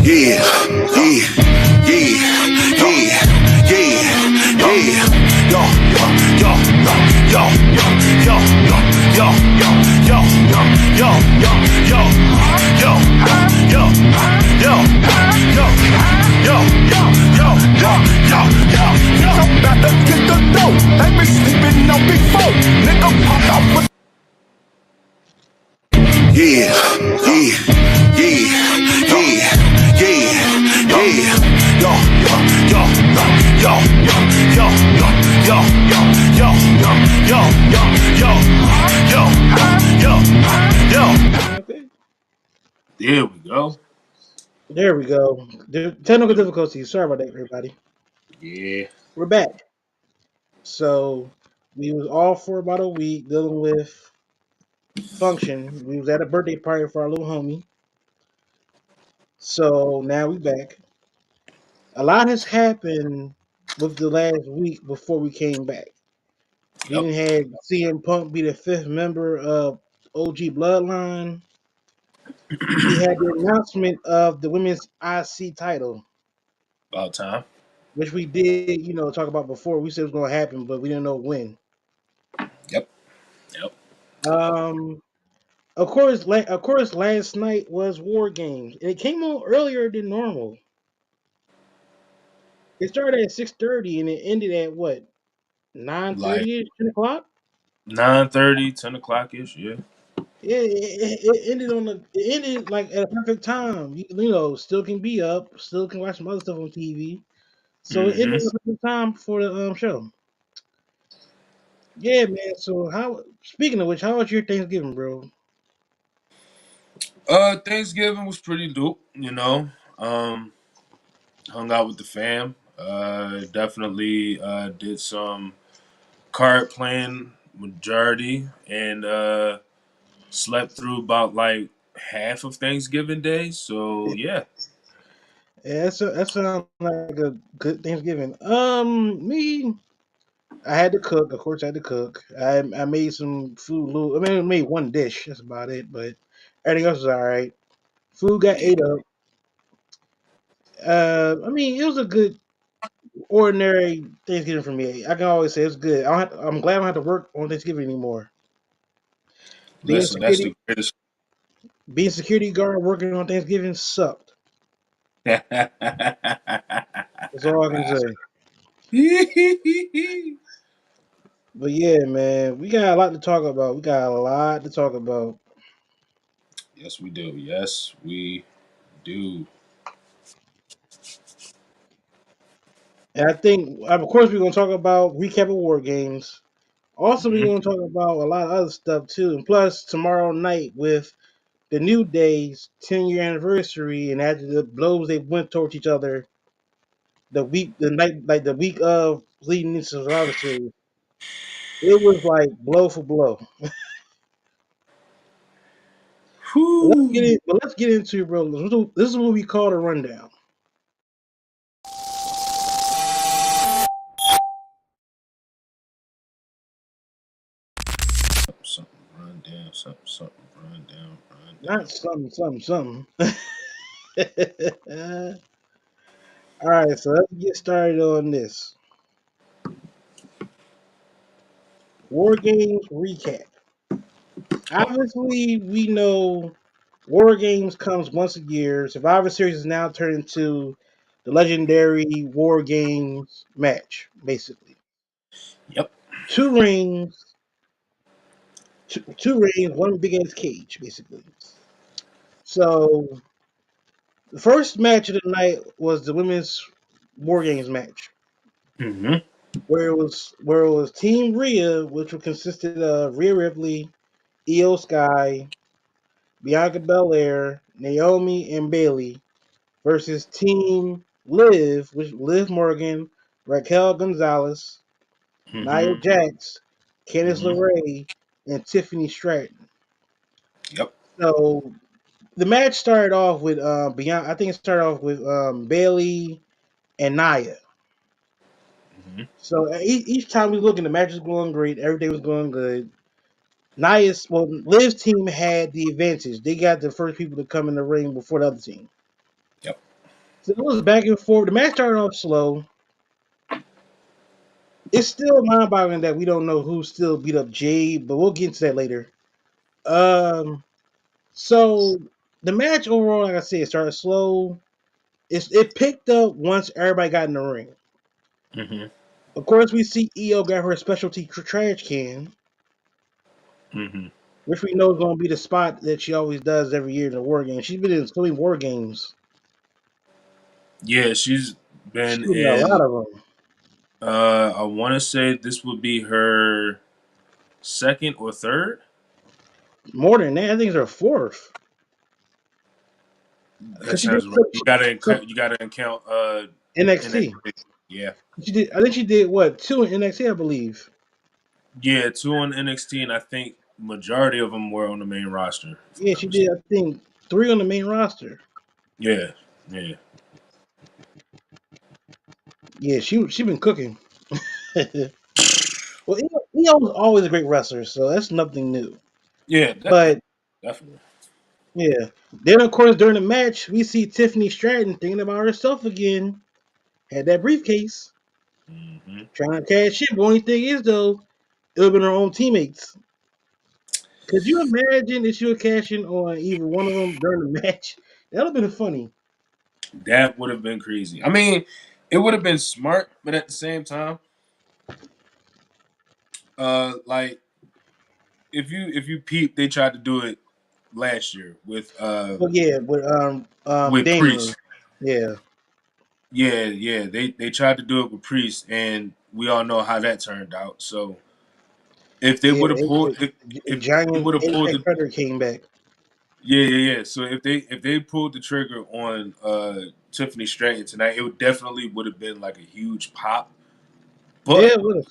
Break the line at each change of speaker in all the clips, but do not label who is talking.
Yeah, yeah, yeah, yeah, yeah, yeah. Yo, yo, yo, yo, yo, yo, yo, yo, yo, yo, yo, yo, yo, yo, yo, yo, yo, yo. I'm about to get the dough. They been sleeping on big four. Nigga popped off with. Yeah, yeah, yeah, yeah, yeah, yeah. Yo, yo, yo, yo, yo, yo, yo, yo, yo, yo, yo, yo, yo, yo, yo.
Okay.
There we go.
There we go. Technical difficulties. Sorry about that, everybody.
Yeah.
We're back. So we was off for about a week dealing with function. We was at a birthday party for our little homie. So now we back. A lot has happened with the last week before we came back. We
Yep.
didn't had CM Punk be the fifth member of OG Bloodline. We had the announcement of the women's IC title,
About time.
which we did, talk about before. We said it was going to happen, but we didn't know when.
Yep. Yep.
Um, of course, last night was War Games, and it came on earlier than normal. It started at 6:30, and it ended at what, nine
Like
thirty, 10 o'clock.
9:30, 10 o'clock ish. Yeah.
Yeah, it ended it ended like at a perfect time. Still can be up, still can watch some other stuff on TV. So it ended
Mm-hmm.
at a perfect time for the show. Yeah, man. So how? Speaking of which, how was your Thanksgiving, bro?
Thanksgiving was pretty dope, you know. Hung out with the fam. Definitely did some card playing majority and slept through about like half of Thanksgiving Day. So yeah.
Yeah, that sounds like a good Thanksgiving. Me, I had to cook. Of course, I had to cook. I made some food. I mean, I made one dish. That's about it. But everything else was all right. Food got
Yeah.
ate up. I mean, it was a good, ordinary Thanksgiving for me. I can always say it's good. I'm glad I don't have to work on Thanksgiving anymore. Being
Listen, that's
security,
the greatest.
being security guard working on Thanksgiving sucked. That's all I can say. But yeah, man, we got a lot to talk about. We got a lot to talk about.
Yes, we do. Yes, we do.
And I think, of course, we're gonna talk about recap of War Games. Also, we're
Mhm.
gonna talk about a lot of other stuff too. And plus, tomorrow night with the New Day's 10-year anniversary, and after the blows they went towards each other, the night, like the week of leading into Survivor Series, it was like blow for blow.
Whew.
But let's get into it, bro. This is what we call the rundown.
Something run down. Something run down. Run
Not
down.
something. All right, so let's get started on this War Games recap. Obviously, we know War Games comes once a year. Survivor Series is now turned into the legendary War Games match, basically.
Yep.
Two rings, two rings, one big ass cage, basically. So the first match of the night was the women's War Games match,
Mm-hmm.
where it was Team Rhea, which consisted of Rhea Ripley, Io Sky, Bianca Belair, Naomi, and Bailey versus Team Liv, which Liv Morgan, Raquel Gonzalez, Nia
Mm-hmm.
Jax, Candice
Mm-hmm.
LeRae, and Tiffany Stratton.
Yep.
So the match started off with Bianca. I think it started off with Bailey and Nia.
Mm-hmm.
So each time we look, and the match was going great. Everything was going good. Liv's team had the advantage. They got the first people to come in the ring before the other team.
Yep.
So it was back and forth. The match started off slow. It's still mind-boggling that we don't know who still beat up Jade, but we'll get into that later. Um, so the match overall, like I said, it started slow. It picked up once everybody got in the ring.
Mm-hmm.
Of course, we see Io got her specialty trash can,
Mm-hmm.
which we know is going to be the spot that she always does every year in the war games. She's been in so many war games.
Yeah, she's been
She's been in a
in.
lot of them.
I want to say this would be her second or third.
More than that, I think it's her fourth.
That
Because she did
sounds right. You gotta
some
you gotta count
NXT.
NXT. Yeah,
She did. I think she did what, two in NXT, I believe.
yeah, two on NXT, and I think majority of them were on the main roster. If I'm
Yeah,
not
she did.
mistaken.
I think three on the main roster.
Yeah, yeah,
Yeah, she been cooking. Well, Io was always a great wrestler, so that's nothing new.
yeah.
But
Definitely.
yeah, then of course during the match we see Tiffany Stratton thinking about herself again. Had that briefcase,
Hmm.
trying to cash in. But only thing is though, it would have been her own teammates. Could you imagine if she would cash in on either one of them during the match? That would have been funny.
That would have been crazy. I mean, it would have been smart, but at the same time, like if you peep, they tried to do it last year
But yeah, with
with
Damien,
Priest.
yeah,
Yeah, yeah. They tried to do it with Priest, and we all know how that turned out. So if they
yeah,
would have pulled
a
if they
giant
would have pulled
Apex
the
Predator came back.
yeah. So if they pulled the trigger on Tiffany Stratton tonight, it would definitely would have been like a huge pop.
Yeah,
But
it would have.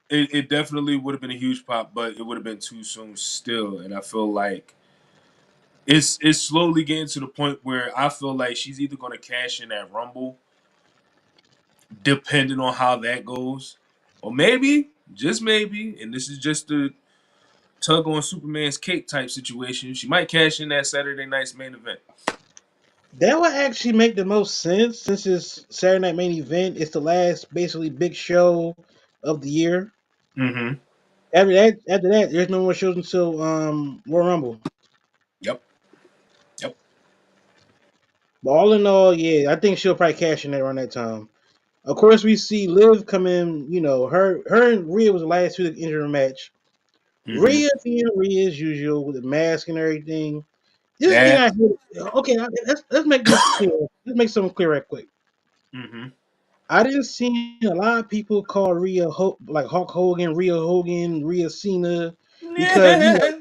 it definitely would have been a huge pop, but it would have been too soon still. And I feel like it's slowly getting to the point where I feel like she's either gonna cash in at Rumble, depending on how that goes. Or maybe, just maybe, and this is just the tug on Superman's cape type situation. She might cash in that Saturday night's main event.
That would actually make the most sense since it's Saturday Night Main Event. It's the last basically big show of the year.
Mm-hmm.
After that, there's no more shows until Royal Rumble.
Yep. Yep.
But all in all, yeah, I think she'll probably cash in there around that time. Of course, we see Liv come in. You know, her and Rhea was the last two to enter the match.
Mm-hmm.
Rhea being Rhea as usual with the mask and everything. This is the thing
That.
I hate. Okay, let's make this clear. Let's make something clear right quick.
Mm-hmm.
I didn't see a lot of people call like Hulk Hogan, Rhea Cena, because
Yeah.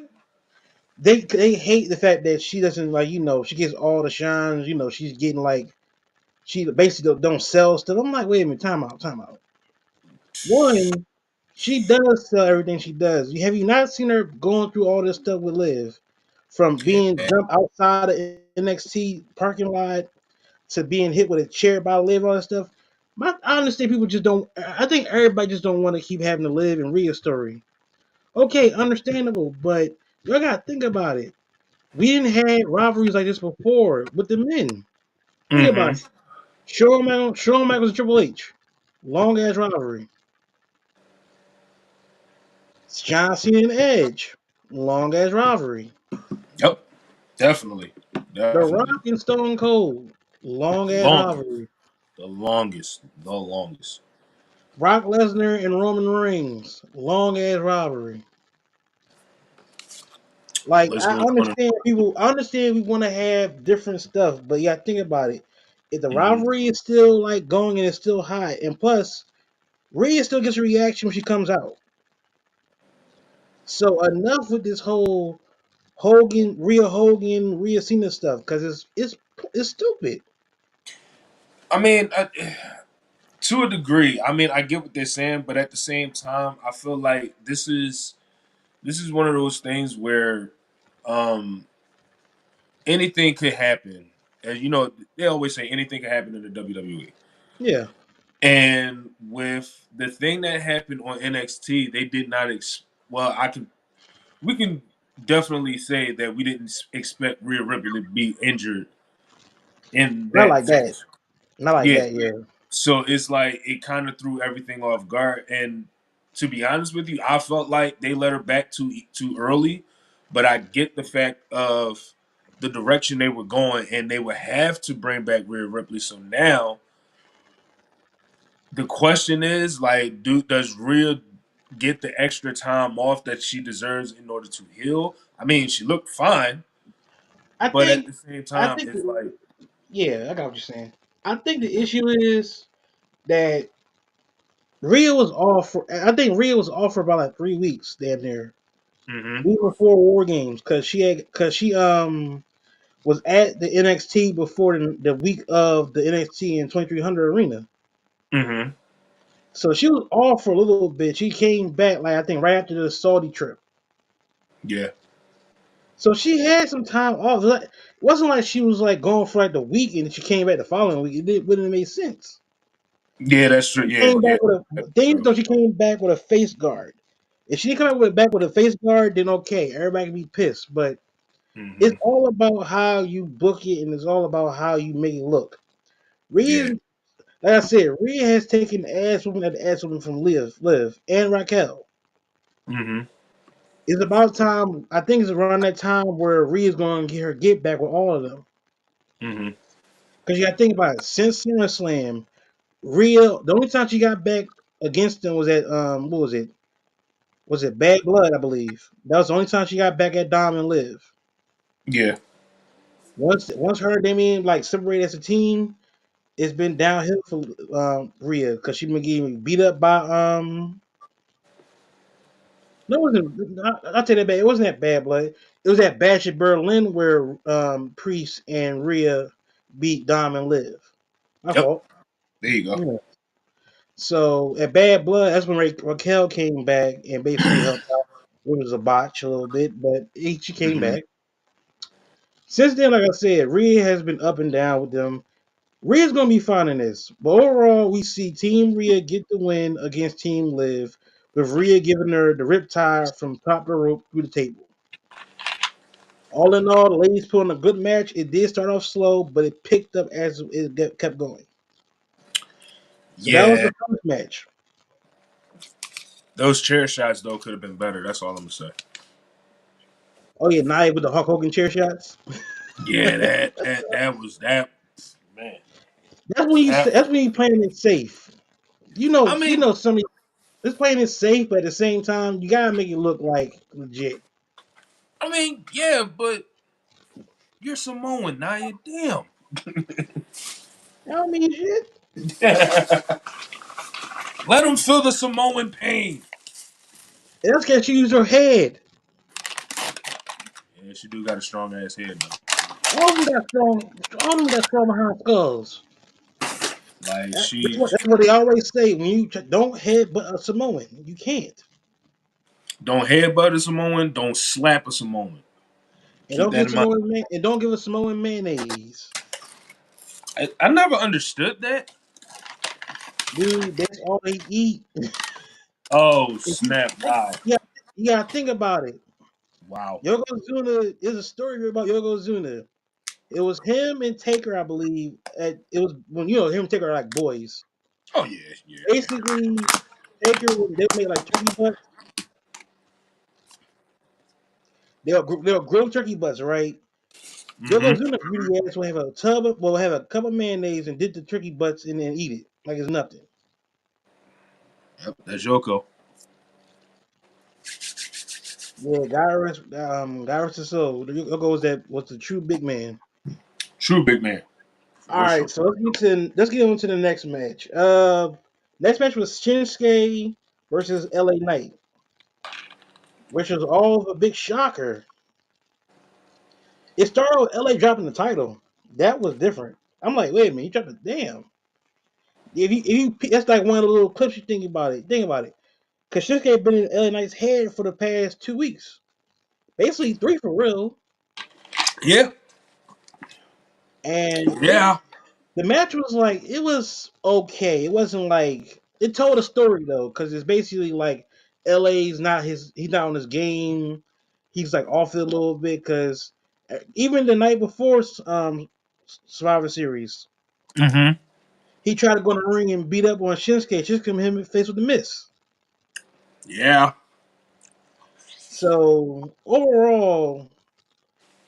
they hate the fact that she doesn't like she gets all the shines. She's getting like she basically don't sell stuff. I'm like, wait a minute, time out, time out. One, she does sell everything she does. Have you not seen her going through all this stuff with Liv, from being
Yeah.
dumped outside of NXT parking lot to being hit with a chair by Liv, all that stuff? I understand people just don't. I think everybody just don't want to keep having to live in Rhea's story. Okay, understandable, but y'all gotta think about it. We didn't have rivalries like this before with the men. Think about
Mm-hmm.
it. Shawn Michaels and Triple H, long ass rivalry. John Cena and Edge, long ass rivalry.
Yep. Definitely.
The
Definitely.
Rock and Stone Cold, long ass
Longest.
rivalry.
The longest. The longest.
Brock Lesnar and Roman Reigns, long ass rivalry. Like
List
I
goes on.
understand people. I understand we want to have different stuff, but yeah, think about it. If the
Mm-hmm.
rivalry is still like going and it's still high, and plus Rhea still gets a reaction when she comes out. So enough with this whole Rhea Cena stuff because it's stupid.
I mean, to a degree, I mean, I get what they're saying, but at the same time, I feel like this is one of those things where um, anything could happen. As you know, they always say anything can happen in the WWE.
Yeah,
And with the thing that happened on NXT, they did not. Well, we can definitely say that we didn't expect Rhea Ripley to be injured in
not
that
like that.
fashion.
Not like
Yeah.
that, yeah.
So it's like it kind of threw everything off guard. And to be honest with you, I felt like they let her back too early. But I get the fact of the direction they were going, and they would have to bring back Rhea Ripley. So now the question is, like, does Rhea get the extra time off that she deserves in order to heal? I mean, she looked fine,
I
but at
think
the same
I
time,
think
it's like,
yeah, I got what you're saying. I think the issue is that Rhea was off for I think Rhea was off for about like 3 weeks damn near.
mm-hmm,
Even before War Games, cause she was at the NXT before the week of the NXT in 2300 arena.
mm-hmm,
So she was off for a little bit. She came back like I think right after the Saudi trip.
yeah,
So she had some time off. It wasn't like she was like gone for like the week and she came back the following week. Wouldn't make sense.
yeah, that's true.
She
Yeah,
came
yeah,
back with
that's
a things
true.
though. She came back with a face guard. If she didn't come back with a face guard, then okay, everybody can be pissed. But it's
Mm-hmm,
all about how you book it, and it's all about how you make it look. Rhea,
yeah,
like I said, Rhea has taken the ass woman at the ass woman from Liv, and Raquel.
mm-hmm,
It's about time. I think it's around that time where Rhea's going to get her get back with all of them.
mm-hmm,
Because you got to think about it. Since SummerSlam, Rhea, the only time she got back against them was at what was it? Was it Bad Blood? I believe that was the only time she got back at Dom and Liv.
yeah.
Once her and Damien like separated as a team, it's been downhill for Rhea because she been getting beat up by no, it wasn't. I'll tell you that bad. It wasn't that Bad Blood. It was that Bash at Berlin where Priest and Rhea beat Dom and Liv. My
Yep.
fault.
There you go.
Yeah. So at Bad Blood, that's when Raquel came back and basically helped out. It was a botch a little bit, but she came
Mm-hmm.
back. Since then, like I said, Rhea has been up and down with them. Rhea's gonna be fine in this, but overall, we see Team Rhea get the win against Team Liv, with Rhea giving her the riptide from top of the rope through the table. All in all, the ladies put on a good match. It did start off slow, but it picked up as kept going. So that was
Yeah,
the first match.
those chair shots though could have been better. That's all I'm gonna say.
Oh yeah, Nia with the Hulk Hogan chair shots.
Yeah, that was that man. That
That's when you playing it safe.
I
You
mean,
know some of this playing it safe, but at the same time, you gotta make it look like legit.
yeah, but you're Samoan, Naya. Damn.
I don't mean shit.
Let them feel the Samoan pain.
That's because you use your head.
Yeah, she do got a strong ass head though.
All of them got strong. All of them got strong behind skulls.
Like
That's what they always say when you don't head but a Samoan. You can't.
don't headbutt a Samoan, don't slap a Samoan.
And
Keep
don't
that
give
in mind.
Samoan and don't give a Samoan mayonnaise.
I never understood that.
Dude, that's all they eat.
Oh
If you,
snap! Wow,
yeah, you gotta think about it.
wow.
Yokozuna is a story about Yokozuna. It was him and Taker, I believe. It was when him and Taker are like boys.
Oh yeah, yeah, yeah.
Basically, they would make like turkey butts. They'll grill turkey butts, right?
Mm-hmm.
Yokozuna greedy ass will have a cup of mayonnaise and dip the turkey butts in and eat it like it's nothing.
Yep, that's Yoko.
Yeah, Guy rest his soul. Yoko was the true big man.
True big man,
All
for
right,
sure.
so let's get on to the next match. Next match was Shinsuke versus LA Knight, which was all of a big shocker. It started with LA dropping the title. That was different. I'm like, wait a minute, you dropped it. Damn. That's like one of the little clips you think about it. Think about it. Because Shinsuke had been in LA Knight's head for the past 2 weeks. Basically, three for real.
Yeah,
And
yeah.
the match was like, it was okay. It wasn't like, it told a story though, because it's basically like he's not on his game. He's like off it a little bit because even the night before Survivor Series,
Mm-hmm.
he tried to go in the ring and beat up on Shinsuke. Shinsuke hit him in the face with the miss.
Yeah.
So overall,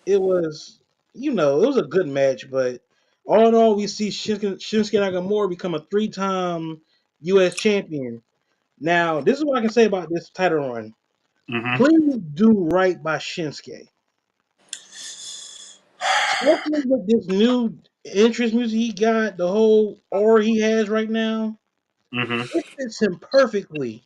it was it was a good match, but all in all, we see Shinsuke Nakamura become a 3-time U.S. champion. Now, this is what I can say about this title run.
Hmm.
Please do right by Shinsuke, especially with this new interest music he got, the whole aura he has right now.
Hmm.
It fits him perfectly.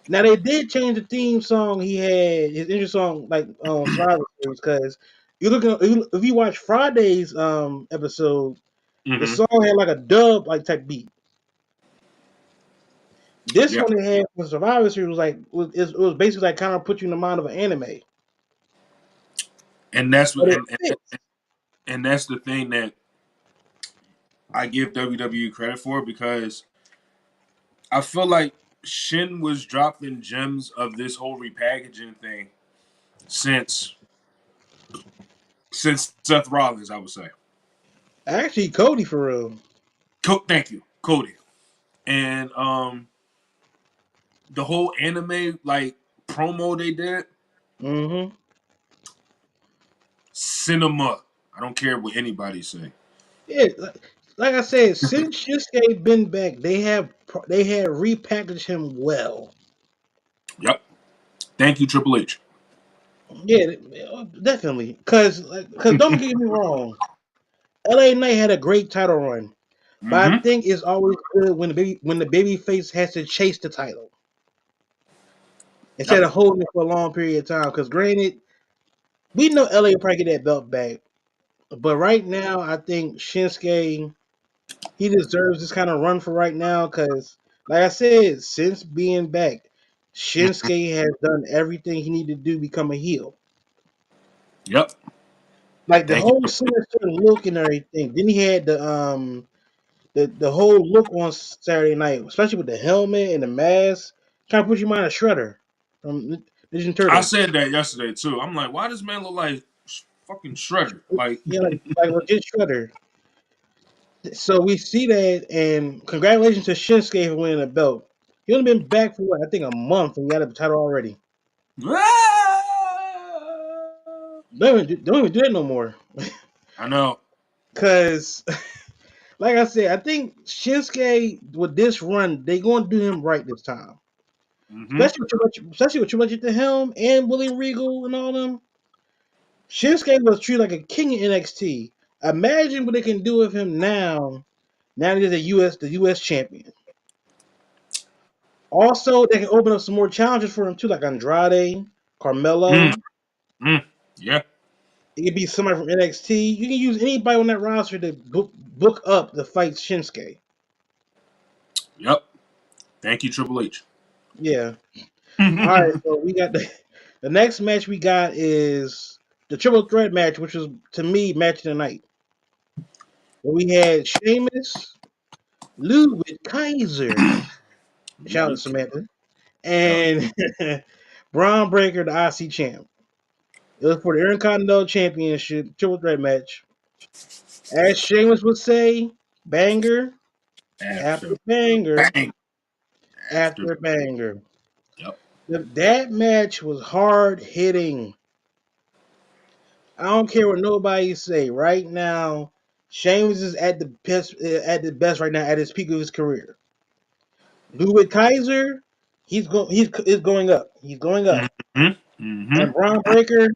Now they did change the theme song he had, his intro song, like Survivor Series, because if you watch Friday's episode, the
Hmm.
song had like a dub like type beat. This
Yeah.
one they had for Survivor Series was basically like kind of put you in the mind of an anime,
And that's
but
what
it fits.
and that's the thing that I give WWE credit for because I feel like Shin was dropping gems of this whole repackaging thing since Seth Rollins, I would say.
Actually, Cody for real.
Thank you, Cody. And the whole anime like promo they did,
Hmm.
cinema. I don't care what anybody say.
Yeah, like I said, since Shinsuke been back, they had repackaged him well.
Yep. Thank you, Triple H.
Yeah, definitely. Cause don't get me wrong, LA Knight had a great title run, but I
Hmm.
think it's always good when the baby face has to chase the title instead
Yep.
of holding it for a long period of time. Because granted, we know LA will probably get that belt back, but right now I think Shinsuke he deserves this kind of run for right now. Because like I said, since being back,
Mhm.
Shinsuke has done everything he needed to do to become a heel.
Yep.
Like the
Thank you.
whole sinister look and everything. Then he had the whole look on Saturday night, especially with the helmet and the mask, trying to put you mind a Shredder from Ninja
I
Turtles.
said that yesterday too. I'm like, why does man look like fucking Shredder? Like,
Yeah, like legit Shredder. So we see that, and congratulations to Shinsuke for winning the belt. He only been back for what I think a month, and he got the title already. Don't even do that no more.
I know.
Cause, like I said, I think Shinsuke with this run, they going to do him right this time.
Hmm.
Especially with Triple H at the helm and William Regal and all them. Shinsuke was treated like a king in NXT. Imagine what they can do with him now. Now that he's the US champion. Also, they can open up some more challenges for him too, like Andrade,
Mm,
Carmelo.
mm, yeah.
It could be somebody from NXT. You can use anybody on that roster to book up the fight Shinsuke.
Yep. Thank you, Triple H.
Yeah. All right. So we got the next match we got is the triple threat match, which was to me match of the night. Where we had Sheamus, Ludwig Kaiser, shout out to
Luke.
Samantha,
Hell
and Braun Breaker, the IC champ. It was for the Intercontinental Championship triple threat match. As Sheamus would say, banger
yeah.
after
After
banger
bang. After
after banger.
yep.
That match was hard hitting. I don't care what nobody say. Right now, Sheamus is at the best right now at his peak of his career. Ludwig Kaiser, he's going up. He's going up.
Hmm. Hmm.
And Braun Breaker,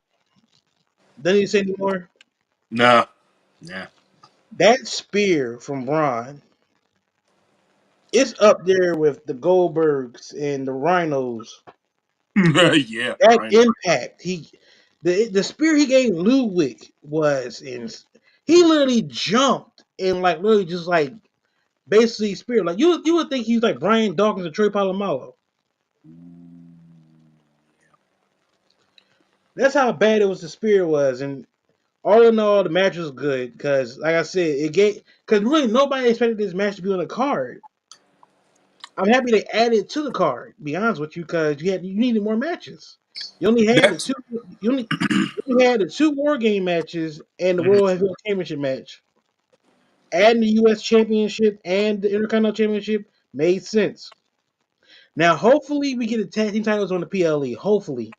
doesn't need to say anymore.
Nah. Nah.
That spear from Braun, it's up there with the Goldbergs and the Rhinos.
Yeah.
That
Rhino.
impact, the spear he gave Ludwig was in. He literally jumped and like literally just like basically spear. Like you would think he's like Brian Dawkins or Troy Polamalu. That's how bad it was. The spear was, and all in all, the match was good because, like I said, it gave because really nobody expected this match to be on the card. I'm happy they added to the card. To be honest with you, because you needed more matches. You only had the
That's
two. You only had the two war game matches and the
mhm.
World Heavyweight Championship match. adding the U.S. Championship and the Intercontinental Championship made sense. Now, hopefully, we get the tag team titles on the PLE. Hopefully,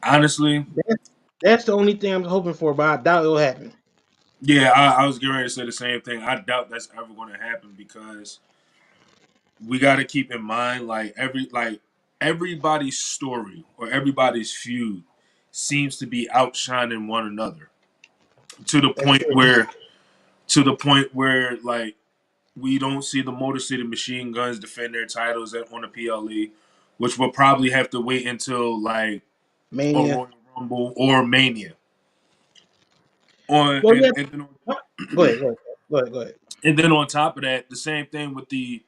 Honestly,
that's, that's the only thing I'm hoping for, but I doubt it'll happen.
yeah, I was getting ready to say the same thing. I doubt that's ever going to happen because we got to keep in mind everybody's story or everybody's feud seems to be outshining one another to the
That's
point
true.
where like we don't see the Motor City Machine Guns defend their titles on the PLE, which will probably have to wait until like a
Mania.
Royal Rumble or Mania. On
Well, yeah.
and then
Go ahead. Go ahead. Go ahead. Go ahead.
and then on top of that, the same thing with the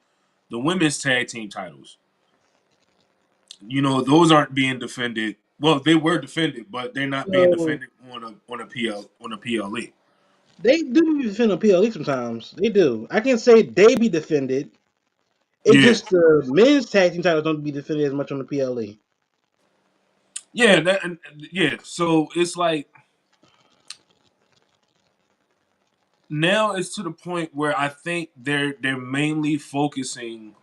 women's tag team titles. Those aren't being defended. Well, they were defended, but they're not being
So
defended on a PLE.
they do be defending PLE sometimes. They do. I can say they be defended. It's
Yeah,
just the men's tag team titles don't be defended as much on the PLE.
yeah, yeah. So it's like now it's to the point where I think they're mainly focusing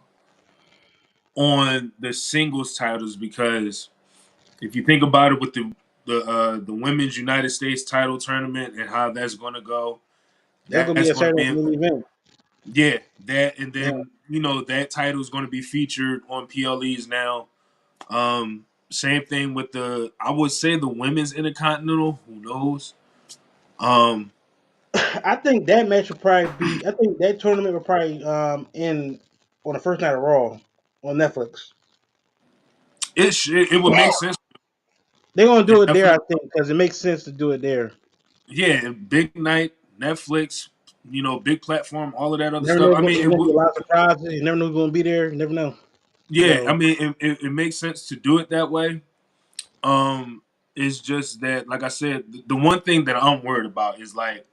on the singles titles because if you think about it with the women's United States title tournament and how that's going to go,
That's gonna be
that's
a
going to
Saturday
be
main event.
yeah, that and
Yeah.
then that title is going to be featured on PLEs now. Same thing with I would say the women's Intercontinental. Who knows? Um,
I think that match would probably be. I think that tournament would probably end on the first night of Raw on Netflix.
it would make sense.
They're gonna do
It
it there, I
definitely,
think, because it makes sense to do it there.
yeah, big night, Netflix, big platform, all of that
You
other
never know.
stuff. I mean,
It's gonna be a lot of surprises. You never know who's gonna be there. You never know.
yeah, I
So
mean, it makes sense to do it that way. Um, it's just that, like I said, the one thing that I'm worried about is like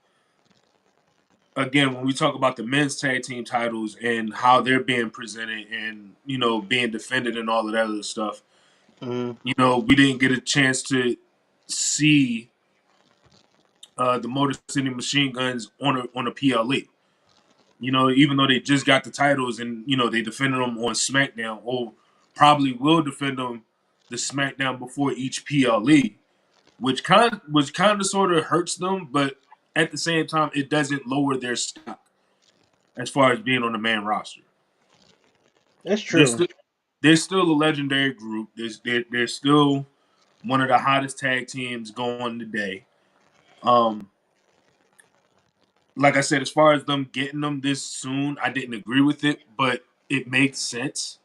again when we talk about the men's tag team titles and how they're being presented and being defended and all of that other stuff.
mhm.
We didn't get a chance to see the Motor City Machine Guns on a PLE. Even though they just got the titles and they defended them on SmackDown, or probably will defend them the SmackDown before each PLE, which kind of sort of hurts them, but at the same time, it doesn't lower their stock as far as being on the main roster.
That's
They're
true.
still they're still a legendary group. They're still one of the hottest tag teams going today. Um, like I said, as far as them getting them this soon, I didn't agree with it, but it makes sense.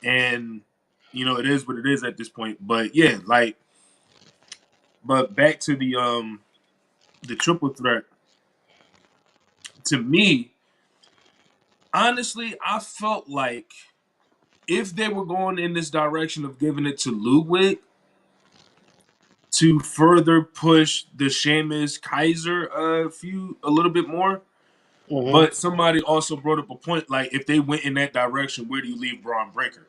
And it is what it is at this point. But yeah, but back to the triple threat. To me, honestly, I felt like if they were going in this direction of giving it to Ludwig to further push the Sheamus Kaiser feud a little bit more.
Hmm.
But somebody also brought up a point like if they went in that direction, where do you leave Braun Breaker?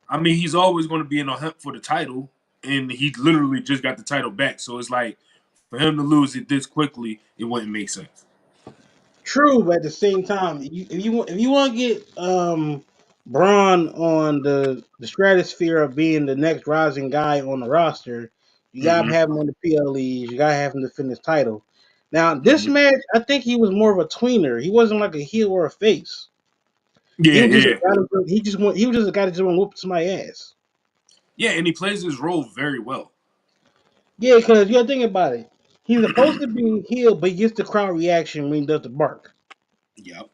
I mean, he's always going to be in a hunt for the title, and he literally just got the title back. So it's like for him to lose it this quickly, it wouldn't make sense.
True, but at the same time, if you want to get Braun on the stratosphere of being the next rising guy on the roster, you gotta
Hmm.
have him on the PLEs. You gotta have him defend his title. Now, this
Hmm.
match, I think he was more of a tweener. He wasn't like a heel or a face. He
Yeah,
was just a
yeah,
guy. He was just a guy that just want to whoop somebody's ass.
yeah, and he plays his role very well.
Yeah, because you gotta think about it. He's supposed to be heel, but he gets the crowd reaction when he does the bark.
Yep,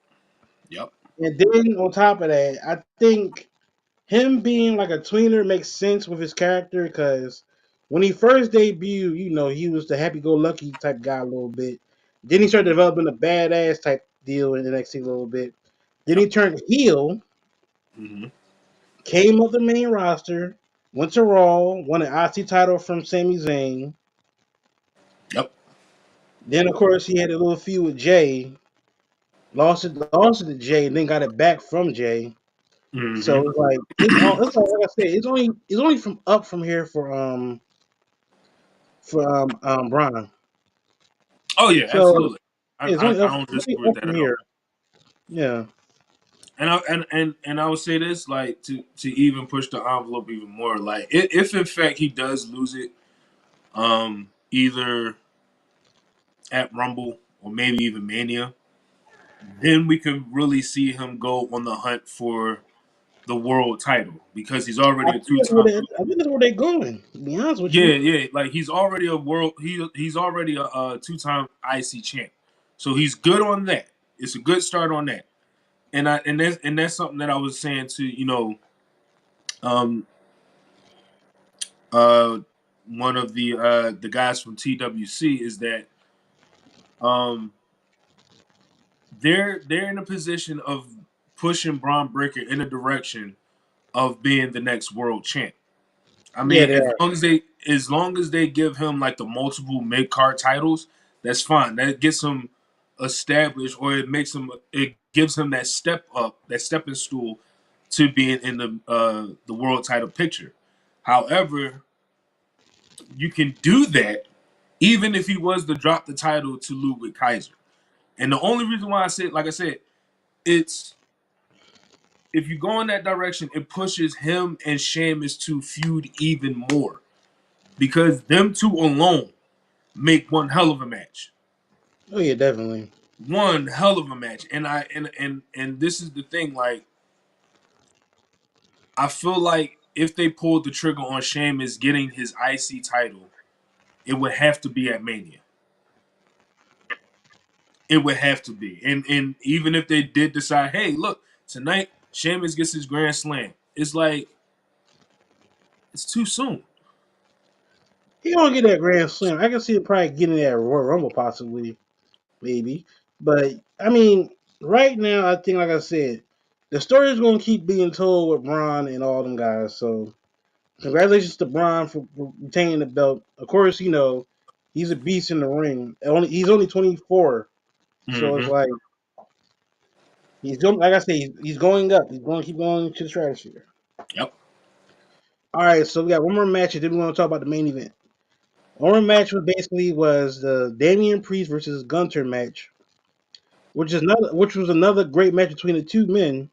yep.
And then on top of that, I think him being like a tweener makes sense with his character because when he first debuted, he was the happy-go-lucky type guy a little bit. Then he started
Hmm.
developing a badass type deal in the next a little bit. Then he
Yep.
turned heel,
Hmm.
came up the main roster, went to Raw, won an IC title from Sami Zayn.
Yep.
Then of course he had a little feud with Jay, lost it to Jay, and then got it back from Jay. So
Hmm.
it's like it's all. It's like I said. It's only from up from here for Brian.
Oh yeah,
So
absolutely.
it's only
I
up,
don't
only
disagree with
up
that
from
at all.
here. Yeah.
And I would say this, like, to even push the envelope even more, like, if in fact he does lose it, either at Rumble or maybe even Mania, then we could really see him go on the hunt for the world title because he's already a two time.
I think that's where they're going. To be honest with
Yeah,
you.
yeah, like he's already a world. He's already a two time IC champ, so he's good on that. It's a good start on that, and that's something that I was saying to um uh one of the guys from TWC is that um they're in a position of pushing Braun Breaker in a direction of being the next world champ. I
Yeah,
mean,
they are.
as long as they give him like the multiple mid card titles, that's fine. That gets him established, or it gives him that step up, that stepping stool to being in the world title picture. However, you can do that even if he was to drop the title to Ludwig Kaiser. And the only reason why I said, like I said, it's if you go in that direction, it pushes him and Sheamus to feud even more because them two alone make one hell of a match.
Oh yeah, definitely.
One hell of a match. And this is the thing, like I feel like if they pulled the trigger on Sheamus getting his IC title, it would have to be at Mania. It would have to be. And even if they did decide, hey, look, tonight Sheamus gets his grand slam, it's like it's too soon.
He gonna get that Grand Slam. I can see him probably getting that Royal Rumble possibly, maybe. But I mean, right now I think like I said, the story is gonna keep being told with Braun and all them guys. So congratulations to Braun for retaining the belt. Of course, he's a beast in the ring. He's only 24, so it's
Mm-hmm.
like he's going. Like I say, he's going up. He's going to keep going to the stratosphere.
Yep.
All right, so we got one more match, and then we want to talk about the main event. One more match was the Damian Priest versus Gunter match, which was another great match between the two men,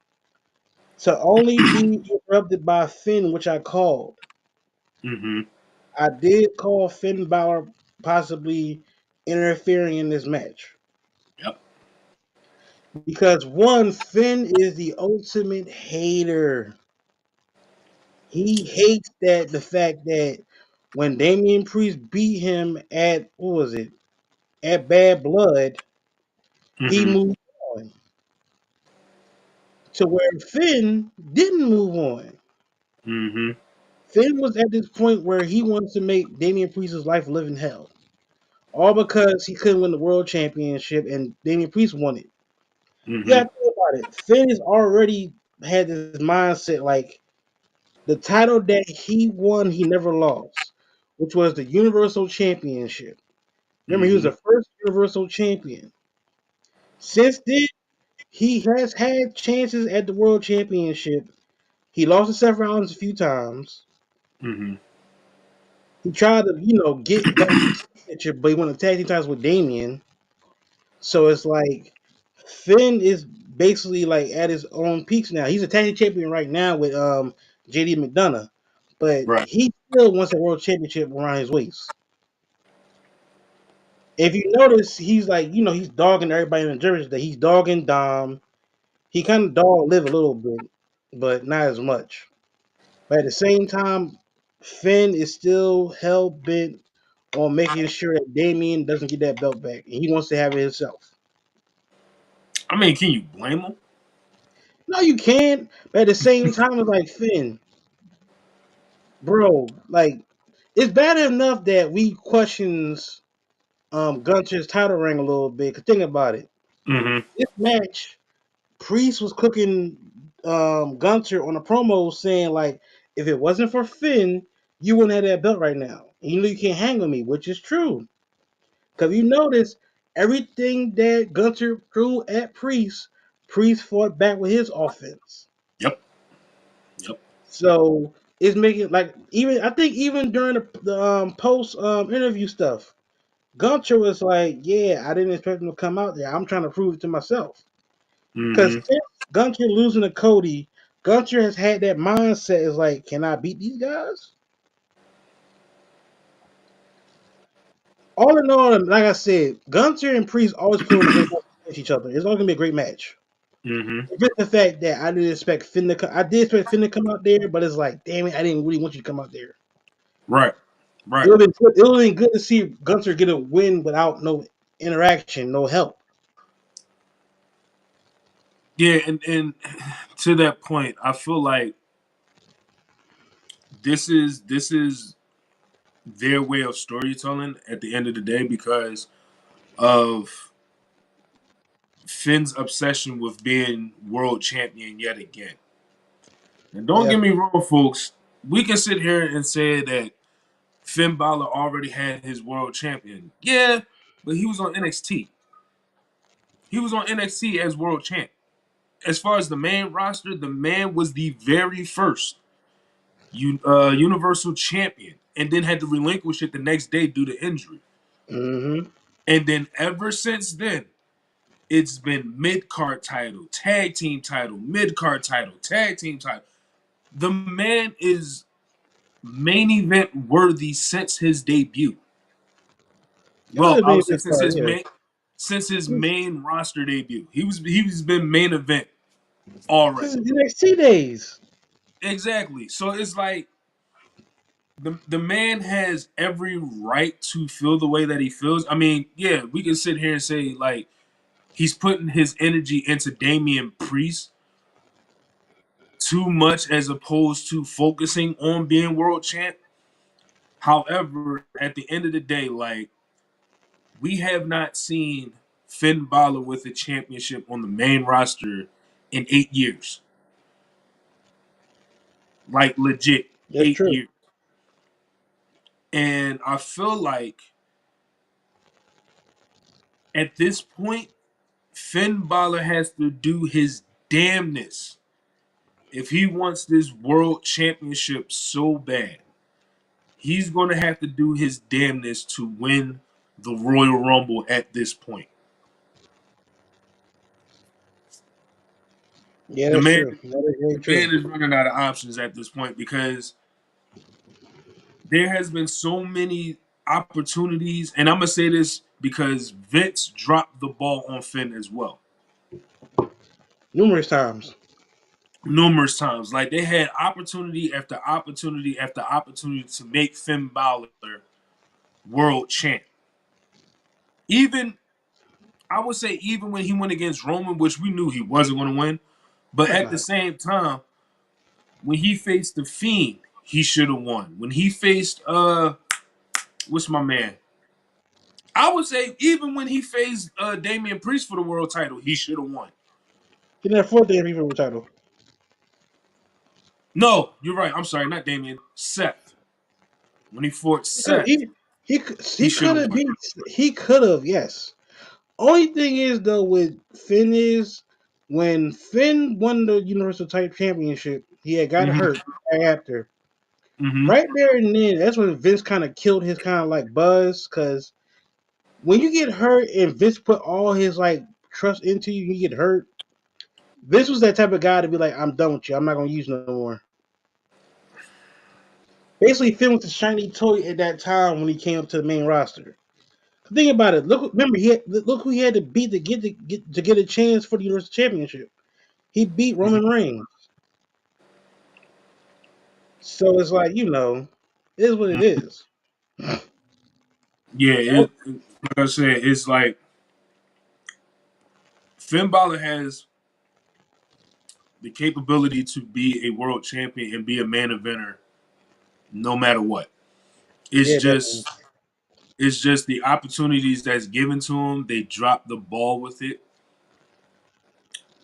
to only be interrupted by Finn, which I called.
Mm-hmm.
I did call Finn Balor possibly interfering in this match
Yep.
because one, Finn is the ultimate hater. He hates that the fact that when Damian Priest beat him at what was it at Bad Blood, he
Mm-hmm.
moved on to where Finn didn't move on.
Mm-hmm.
Finn was at this point where he wants to make Damian Priest's life a living hell. All because he couldn't win the world championship and Damian Priest won it. You
Mm-hmm.
gotta think about it. Finn has already had this mindset like the title that he won, he never lost, which was the Universal Championship. Remember, he was
Mm-hmm.
the first Universal Champion. Since then, he has had chances at the World Championship. He lost to Seth Rollins a few times.
Mm-hmm.
He tried to, get back the championship, but he won the tag team titles with Damien. So it's like Finn is basically like at his own peaks now. He's a tag team champion right now with JD McDonough, but
Right.
he still wants a world championship around his waist. If you notice, he's like, he's dogging everybody in the jersey. That he's dogging Dom. He kind of dog Liv a little bit, but not as much. But at the same time, Finn is still hell bent on making sure that Damien doesn't get that belt back, and he wants to have it himself.
I mean, can you blame him?
No, you can't. But at the same time, it's like Finn, bro. Like it's bad enough that we questions Gunter's title ring a little bit. Cause think about it.
Mm-hmm.
This match, Priest was cooking Gunter on a promo saying like, if it wasn't for Finn, you wouldn't have that belt right now. And you know you can't hang with me, which is true. Because you notice everything that Gunter threw at Priest, Priest fought back with his offense.
Yep. Yep.
So it's making like even I think even during the post interview stuff, Gunter was like, yeah, I didn't expect him to come out there. I'm trying to prove it to myself. Because
Mm-hmm.
since Gunter losing to Cody, Gunter has had that mindset is like, can I beat these guys? All in all, like I said, Gunter and Priest always put on a great match against each other. It's always gonna be a great match.
Mm-hmm.
It's just the fact that I didn't expect Finn to come. I did expect Finn to come out there, but it's like, damn it, I didn't really want you to come out there.
Right.
It
Right.
would have been good. It would have been good to see Gunter get a win without no interaction, no help.
Yeah, and to that point, I feel like this is their way of storytelling at the end of the day because of Finn's obsession with being world champion yet again. And don't
Yeah.
get me wrong, folks. We can sit here and say that Finn Balor already had his world champion. Yeah, but he was on NXT. He was on NXT as world champ. As far as the main roster, the man was the very first Universal champion, and then had to relinquish it the next day due to injury.
Mm-hmm.
And then ever since then, it's been mid card title, tag team title, mid card title, tag team title. The man is main event worthy since his debut.
That would
Well,
have
I
been a
would say
good card, yeah.
since his main roster debut. He's been main event already.
This is NXT days.
Exactly. So it's like the man has every right to feel the way that he feels. I mean, yeah, we can sit here and say like he's putting his energy into Damian Priest too much as opposed to focusing on being world champ. However, at the end of the day, like we have not seen Finn Balor with a championship on the main roster in 8 years. Like legit
That's
eight
true.
years. And I feel like at this point, Finn Balor has to do his damnness if he wants this world championship so bad. He's going to have to do his damnness to win the Royal Rumble at this point.
Yeah,
The
that's
man,
true. That is very
the man
true.
is running out of options at this point because there has been so many opportunities, and I'm gonna say this because Vince dropped the ball on Finn as well
Numerous times.
numerous times. Like they had opportunity after opportunity after opportunity to make Finn Balor world champ. Even I would say even when he went against Roman, which we knew he wasn't going to win,
Of
but
course
at the
not.
same time, when he faced the Fiend, he should have won. When he faced what's my man? I would say even when he faced Damian Priest for the world title, he should have won.
He didn't afford the MVP title.
No, you're right. I'm sorry, not Damian. Seth. When he fought
He could
Seth, he
he
should
could
have
have
won.
beat he could have, yes. Only thing is though with Finn is when Finn won the Universal Title Championship, he had got
Mm-hmm.
hurt right after.
Mm-hmm.
Right there and then, that's when Vince kind of killed his kind of like buzz. Because when you get hurt and Vince put all his like trust into you, you get hurt. Vince was that type of guy to be like, "I'm done with you. I'm not gonna use you no more." Basically, Finn was the shiny toy at that time when he came up to the main roster. Think about it. Remember, look who he had to beat to get a chance for the Universal Championship. He beat Roman Reigns. So it's like it is what it is.
Yeah, like I said, it's like Finn Balor has the capability to be a world champion and be a main eventer no matter what. It's
Yeah, definitely.
just it's just the opportunities that's given to him, they drop the ball with it.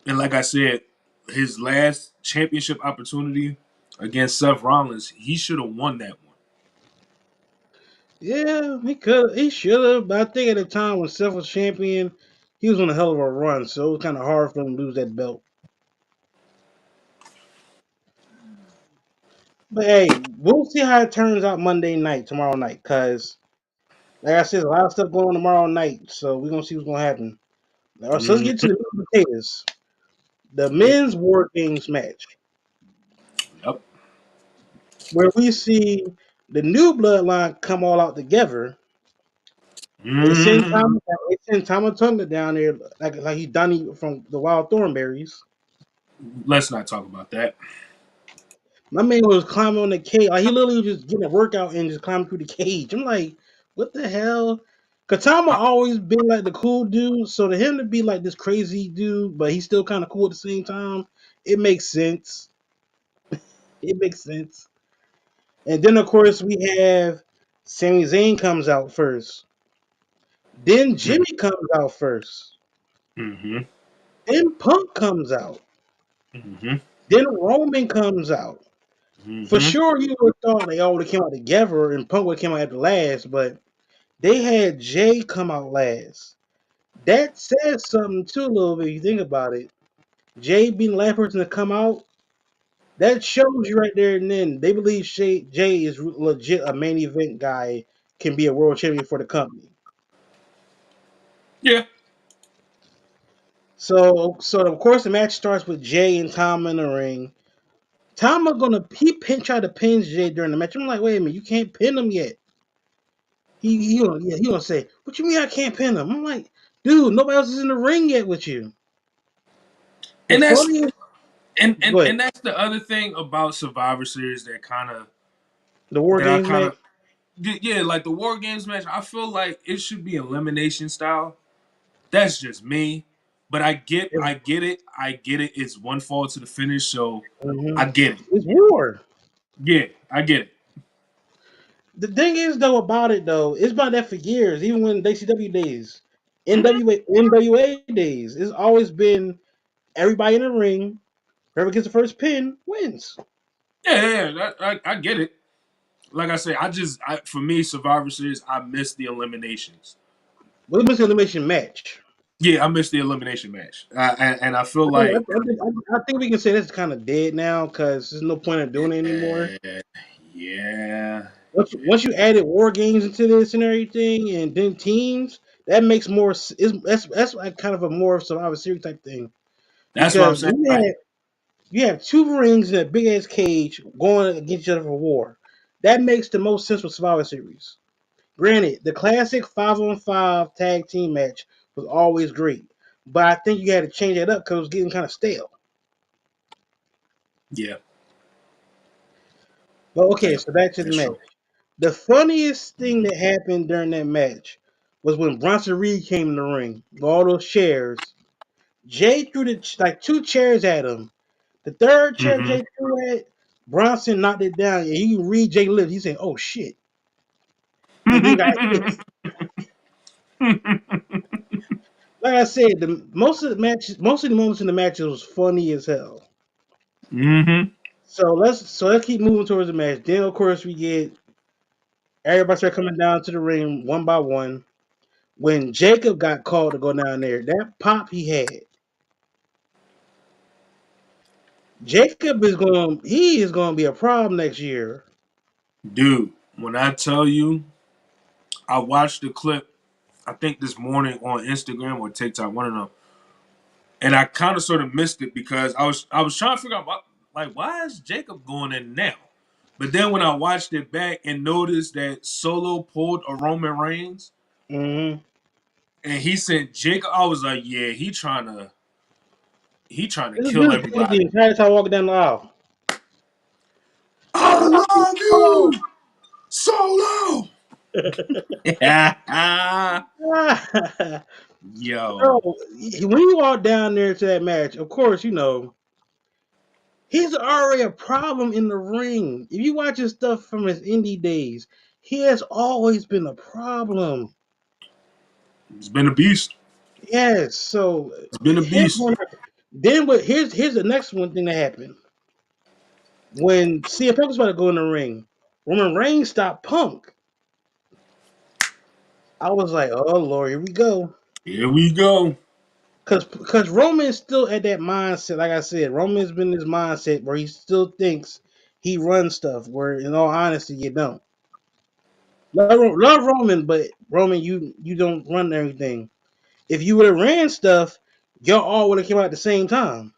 And like I said, his last championship opportunity against Seth Rollins, he should have won that one.
Yeah, he should have. But I think at the time when Seth was champion, he was on a hell of a run, so it was kind of hard for him to lose that belt. But hey, we'll see how it turns out Monday night, tomorrow night, because Like I said, a lot of stuff going on tomorrow night, so we're gonna see what's gonna happen. All right, so let's
Mm,
get to the meat and potatoes. The
yep.
men's war games match,
Yep.
where we see the new bloodline come all out together.
Mm,
They send Tama Tonga down there like he Donnie from the Wild Thornberries.
let's not talk about that.
My man was climbing on the cage. Like he literally was just getting a workout and just climbing through the cage. I'm like, what the hell? Katama
I,
always been like the cool dude, so to him to be like this crazy dude, but he's still kind of cool at the same time, it makes sense. It makes sense. And then of course we have Sami Zayn comes out first. Then
mm,
Jimmy comes out first.
mm-hmm.
Then Punk comes out.
Mm-hmm.
Then Roman comes out. For
Mm-hmm.
sure, you would have thought they all would have came out together and Punk would have came out after last, but they had Jay come out last. That says something too, a little bit. If you think about it, Jay being the last person to come out, that shows you right there and then they believe Jay is legit a main event guy, can be a world champion for the company.
Yeah.
So of course the match starts with Jay and Tom in the ring. Tom are gonna try to pin Jay during the match. I'm like, wait a minute, you can't pin him yet. He gonna say, what you mean I can't pin him? I'm like, dude, nobody else is in the ring yet with you. The
And that's
funniest,
and, and
but
and that's the other thing about Survivor Series
the War
that I
Games
kind
match.
of yeah, like the War Games match. I feel like it should be elimination style. That's just me, but I get it, I get it. It's one fall to the finish, so I
Mhm.
get it.
It's war.
Yeah, I get it.
The thing is though about it though, it's been that for years. Even when WCW days,
Mhm.
NWA days, it's always been everybody in the ring. Whoever gets the first pin wins.
Yeah, yeah, yeah. I get it. Like I say, for me, Survivor Series, I miss the eliminations.
Well, it's an elimination match.
Yeah, I miss the elimination match, and I feel
I think,
like
I think we can say that's kind of dead now because there's no point in doing it anymore.
yeah, yeah,
Once you added war games into this and everything, and then teams, that makes more. That's like kind of a more Survivor Series type thing
that's what I'm
because
saying. Like,
you have two rings in a big ass cage going against each other for war. That makes the most sense for Survivor Series. Granted, the classic 5-on-5 tag team match was always great, but I think you had to change that up because it was getting kind of stale.
yeah,
But okay,
yeah,
so back to the
that's
match.
true.
The funniest thing
Mhm.
that happened during that match was when Bronson Reed came in the ring with all those chairs. Jay threw like two chairs at him. The third chair
Mhm.
Jay threw at Bronson knocked it down, and you can read Jay lips. He said, "Oh shit," and then got hit. Like I said, most of the moments in the matches was funny as hell.
Mhm.
So let's keep moving towards the match. Then of course we get everybody start coming down to the ring one by one. When Jacob got called to go down there, that pop he had, he is going to be a problem next year.
Dude, when I tell you, I watched the clip. I think this morning on Instagram or TikTok, one of them, and I kind of sort of missed it because I was trying to figure out why is Jacob going in now? But then when I watched it back and noticed that Solo pulled a Roman Reigns
Mm-hmm.
and he sent Jacob, I was like, yeah, he trying to
This
kill
is the
everybody.
entire time walking down the aisle. I
I
love you,
love
Solo.
you, Solo. Yo,
Bro, when you walk down there to that match, of course, he's already a problem in the ring. If you watch his stuff from his indie days, he has always been a problem.
it's been a beast.
Yes, so
It's been a beast.
then here's the next one thing that happened. When CM Punk was about to go in the ring, Roman Reigns stopped Punk. I was like, oh Lord, here we go.
Here we go.
Cause Roman's still at that mindset. Like I said, Roman's been in this mindset where he still thinks he runs stuff. Where in all honesty, you don't. Love Roman, but Roman, you don't run everything. If you would have ran stuff, y'all all would have came out at the same time.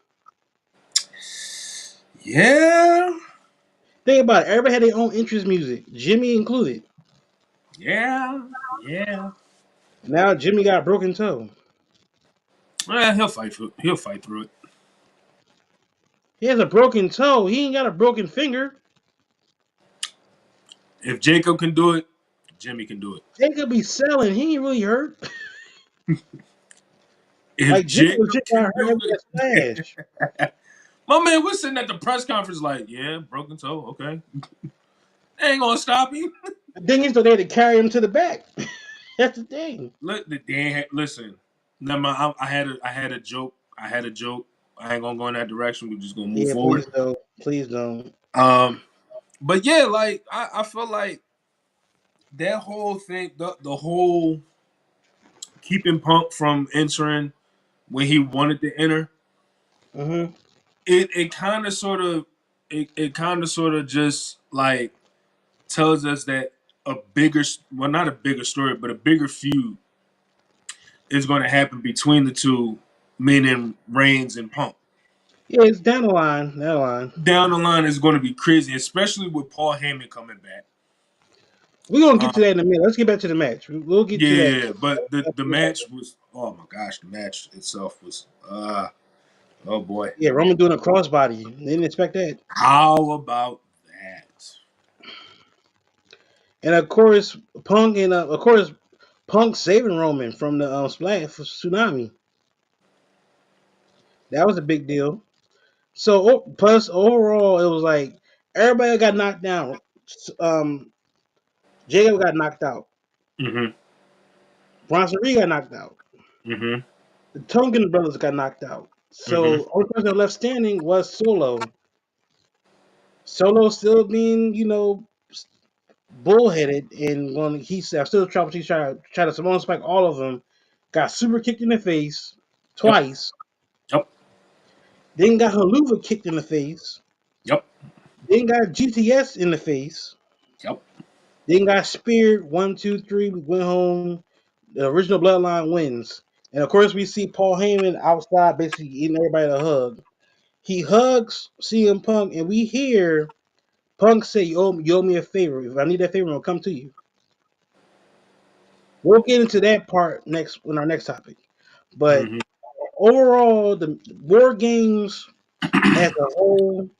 Yeah,
Think about it. Everybody had their own interest music, Jimmy included.
yeah, yeah.
Now Jimmy got a broken toe.
He'll fight through it.
He has a broken toe. He ain't got a broken finger.
If Jacob can do it, Jimmy can do it.
They could be selling. He ain't really hurt.
If
Like Jimmy
Jacob
legit got
can
hurt
do
after that
it,
smash.
my man was sitting at the press conference like, yeah, broken toe, okay, ain't gonna stop him.
The thing is, though, they had to carry him to the back. That's the thing.
Look, the Dan. Listen, never mind. I had a joke. I had a joke. I ain't gonna go in that direction. We're just gonna move
Yeah,
forward.
please don't. Please don't.
Um, but yeah, like I feel like that whole thing, the whole keeping Punk from entering when he wanted to enter,
Mm-hmm.
it kind of sort of it kind of sort of just like tells us that a bigger, well, not a bigger story, but a bigger feud is going to happen between the two, meaning Reigns and Punk.
Yeah, it's down the line. Down the line.
Down the line is going to be crazy, especially with Paul Heyman coming back.
We're gonna get
Um,
to that in a minute. Let's get back to the match. We'll get to that.
yeah, but the match was, oh my gosh, the match itself was oh boy.
Yeah, Roman doing a crossbody. They didn't expect that.
How about that?
And of course, Punk saving Roman from the splash for tsunami. That was a big deal. So plus overall, it was like everybody got knocked down. Um, Jacob got knocked out.
Mm-hmm.
Bronson Reed got knocked out.
Mm-hmm.
The Tongan brothers got knocked out.
Mm-hmm.
So only person left standing was Solo. Solo still being, bullheaded and when he said still trouble. He's trying to Simone spike all of them. Got super kicked in the face
Yep.
twice.
Yep.
Then got Haluva kicked in the face.
Yep.
Then got GTS in the face.
Yep.
Then got speared. 1, 2, 3. We went home. The original Bloodline wins. And of course, we see Paul Heyman outside basically eating everybody a hug. He hugs CM Punk, and we hear Punk say, you owe me a favor. If I need that favor, I'll come to you. We'll get into that part next in our next topic. But
Mm-hmm.
overall, the War Games as a whole,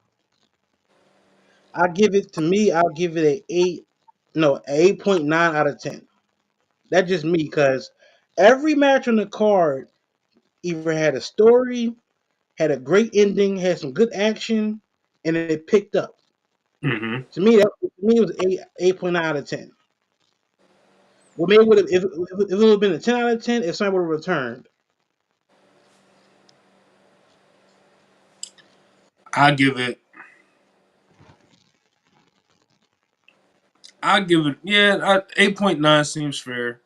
I'll give it a 8, no, a 8.9 out of 10. That's just me because every match on the card either had a story, had a great ending, had some good action, and it picked up.
Mm-hmm.
To me, it was 8.9 out of 10. Well, maybe would have if it would have been a 10 out of 10 if somebody would have returned.
I give it. I give it. Yeah, 8.9 seems fair.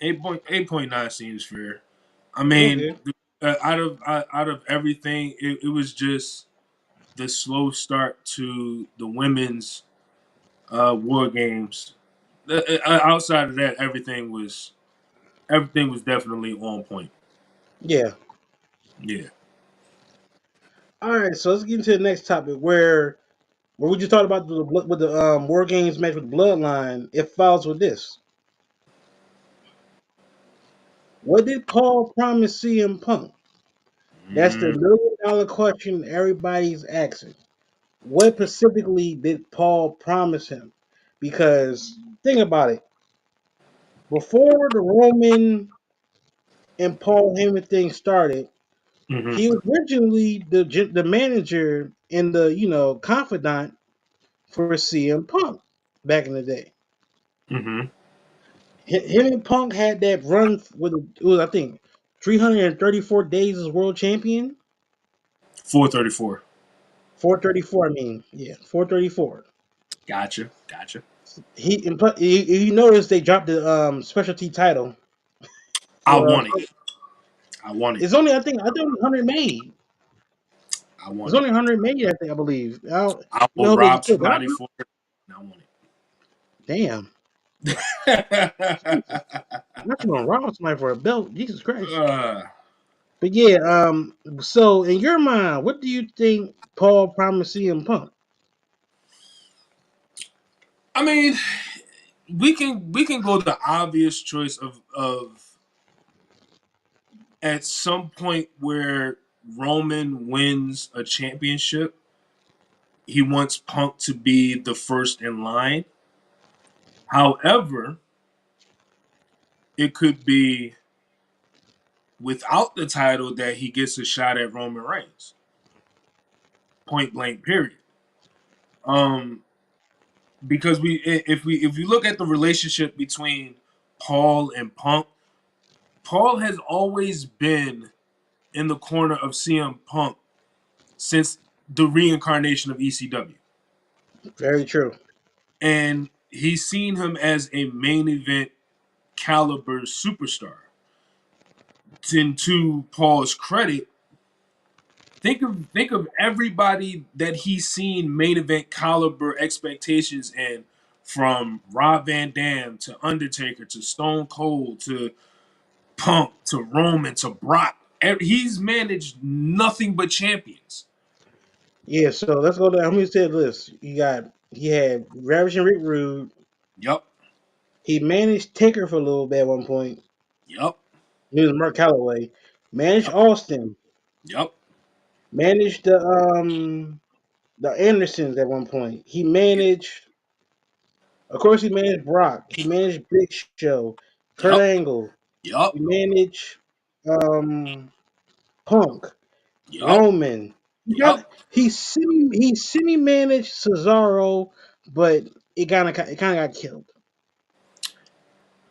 8.9 seems fair. I mean,
Okay.
out of everything, it was just the slow start to the women's war games. Outside of that, everything was definitely on point.
Yeah.
Yeah.
All right. So let's get into the next topic where we just talked about with the War Games match with Bloodline. It follows with this. What did Paul promise CM Punk? That's the
Mm,
$1 million question everybody's asking. What specifically did Paul promise him? Because think about it. Before the Roman and Paul Heyman thing started,
mm-hmm.
he was originally the manager and the confidant for CM Punk back in the day.
Mm-hmm.
Him and Punk had that run with it was I think 334 days as world champion.
434.
434. I mean, yeah, 434.
Gotcha. Gotcha.
You notice they dropped the specialty title
I
for
want it. I want it.
it's only I think 100 made.
I
It's
want it.
only 100 made. I think I believe.
I
We
will
hope they
rob
get it. But
somebody for it. And I want it.
Damn. Jesus. Not gonna rob somebody for a belt. Jesus Christ.
uh,
But yeah, so in your mind, what do you think Paul promised CM Punk?
I mean, we can go the obvious choice of at some point where Roman wins a championship, he wants Punk to be the first in line. However, it could be without the title that he gets a shot at Roman Reigns. Point blank, period. Um, because if we look at the relationship between Paul and Punk, Paul has always been in the corner of CM Punk since the reincarnation of ECW.
Very true.
And he's seen him as a main event caliber superstar. And to Paul's credit, think of everybody that he's seen main event caliber expectations in, from Rob Van Dam to Undertaker to Stone Cold to Punk to Roman to Brock. He's managed nothing but champions.
Yeah, so let's go down. How many said list? He had Ravishing Rick Rude.
Yup,
He managed Taker for a little bit at one point.
yup,
He was Mark Calloway. Managed
yup,
Austin.
yup,
Managed the Andersons at one point. He managed, of course, he managed Brock. He managed Big Show, Kurt
yup,
Angle.
yup,
He managed Punk,
yup,
Roman.
yup.
He semi managed Cesaro, but it kind of got killed.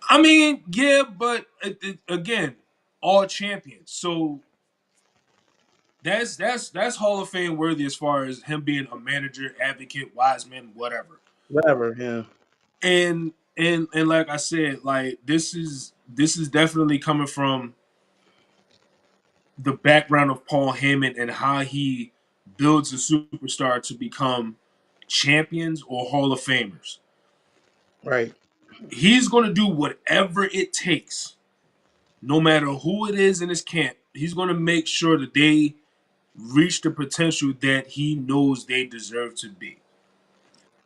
I mean, yeah, but again, all champions. So that's Hall of Fame worthy as far as him being a manager, advocate, wise man, whatever.
Whatever. Yeah.
And like I said, like this is definitely coming from the background of Paul Heyman and how he builds a superstar to become champions or Hall of Famers.
Right.
He's going to do whatever it takes, no matter who it is in his camp. He's going to make sure that they reach the potential that he knows they deserve to be.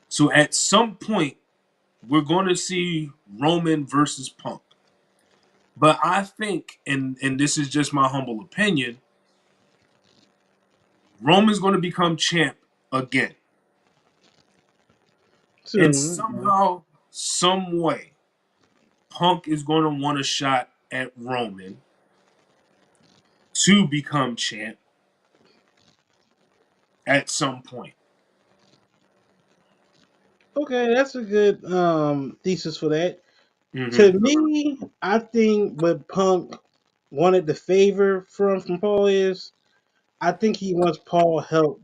So at some point, we're going to see Roman versus Punk. But I think, and this is just my humble opinion, Roman's going to become champ again. And
Soon.
somehow, some way, Punk is going to want a shot at Roman to become champ at some point.
Okay, that's a good thesis for that. To
Mm-hmm.
me, I think what Punk wanted the favor from Paul is I think he wants Paul help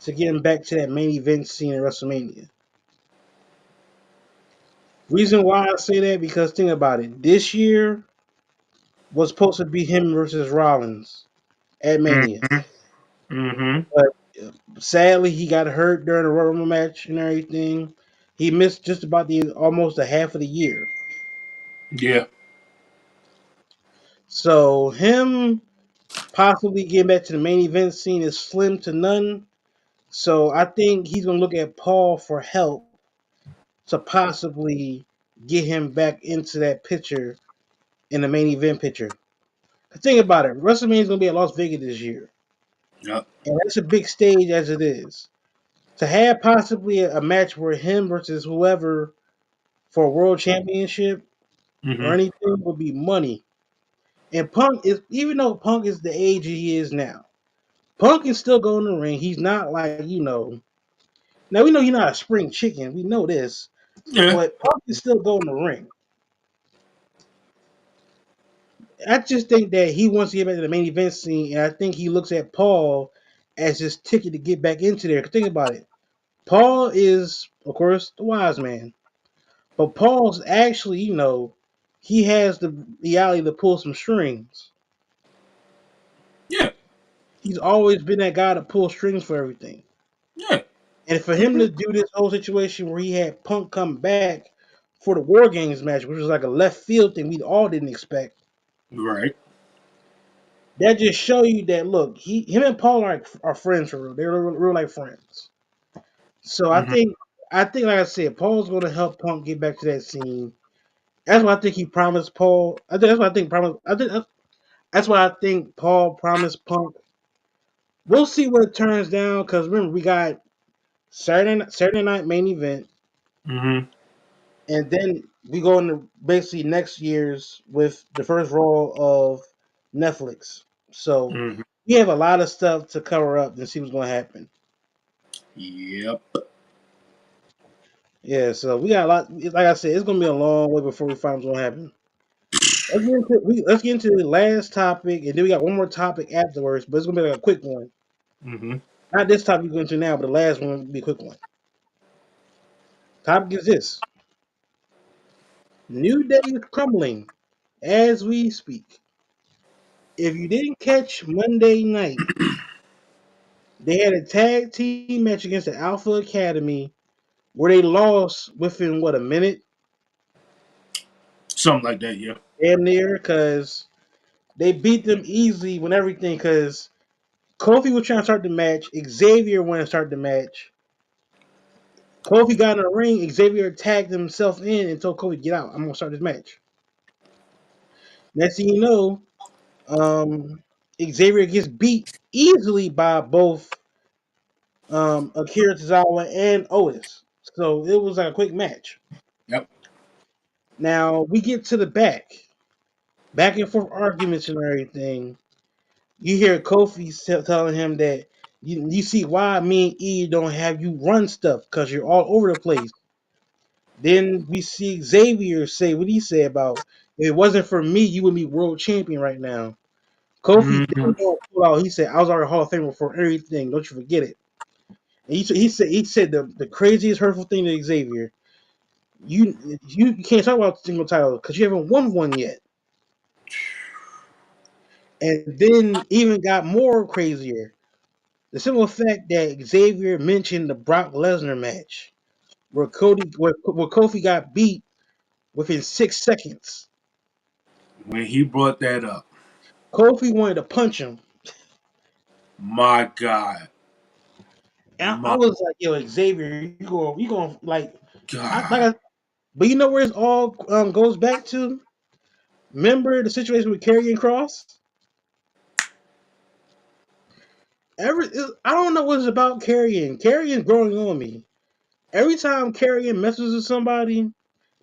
to get him back to that main event scene at WrestleMania. Reason why I say that because think about it. This year was supposed to be him versus Rollins at Mania,
Mm-hmm. Mm-hmm.
but sadly he got hurt during the Royal Rumble match and everything. He missed just about the almost a half of the year.
Yeah.
So him possibly getting back to the main event scene is slim to none. So I think he's gonna look at Paul for help to possibly get him back into that picture in the main event picture. Think about it. WrestleMania is gonna be at Las Vegas this year,
Yep.
and that's a big stage as it is. To have possibly a match where him versus whoever for a world championship or
Mm-hmm.
anything would be money. And Punk is, even though Punk is the age he is now, Punk can still go in the ring. He's not like, now we know he's not a spring chicken. We know this,
Yeah.
but Punk can still go in the ring. I just think that he wants to get back to the main event scene, and I think he looks at Paul as his ticket to get back into there. 'Cause think about it. Paul is, of course, the wise man, but Paul's actually, he has the reality to pull some strings.
Yeah.
He's always been that guy to pull strings for everything.
Yeah.
And for him
Mhm.
to do this whole situation where he had Punk come back for the War Games match, which was like a left field thing we all didn't expect,
Right.
that just show you that look, him and Paul are friends for real. They're real like friends. So
Hmm.
I think like I said, Paul's gonna help Punk get back to that scene. That's what I think he promised Paul. I think that's what I think promised. I think that's what I think Paul promised Punk. We'll see what it turns down because remember we got Saturday night main event,
Hmm.
and then we go into basically next year's with the first roll of Netflix. So
Hmm.
we have a lot of stuff to cover up and see what's going to happen.
Yep.
Yeah, so we got a lot. Like I said, it's going to be a long way before we find what's going to happen. Let's get into the last topic, and then we got one more topic afterwards, but it's going to be like a quick one.
Hmm.
Not this topic we're going to now, but the last one will be a quick one. Topic is this: New Day is crumbling as we speak. If you didn't catch Monday night, they had a tag team match against the Alpha Academy where they lost within what a minute,
Something like that. Yeah.
damn near, because they beat them easily when everything. Because Kofi was trying to start the match, Xavier wanted to start the match. Kofi got in the ring, Xavier tagged himself in and told Kofi, "Get out! I'm gonna start this match." Next thing you know, Xavier gets beat easily by both Akira Tozawa and Otis. So it was like a quick match.
Yep.
Now we get to the back and forth arguments and everything. You hear Kofi telling him that you see why me and E don't have you run stuff because you're all over the place. Then we see Xavier say what he said about if it wasn't for me, you would be world champion right now. Kofi
Hmm.
then pulled out. He said, "I was already Hall of Famer for everything. Don't you forget it." And he said the craziest hurtful thing to Xavier. You can't talk about single title because you haven't won one yet. And then even got more crazier. The simple fact that Xavier mentioned the Brock Lesnar match where Kofi got beat within 6 seconds.
When he brought that up,
Kofi wanted to punch him.
my God,
And I
my
was like, yo, Xavier, you going like
God,
but you know where it all goes back to? Remember the situation with Karrion Cross? I don't know what it's about Karrion. Karrion's growing on me. Every time Karrion messes with somebody,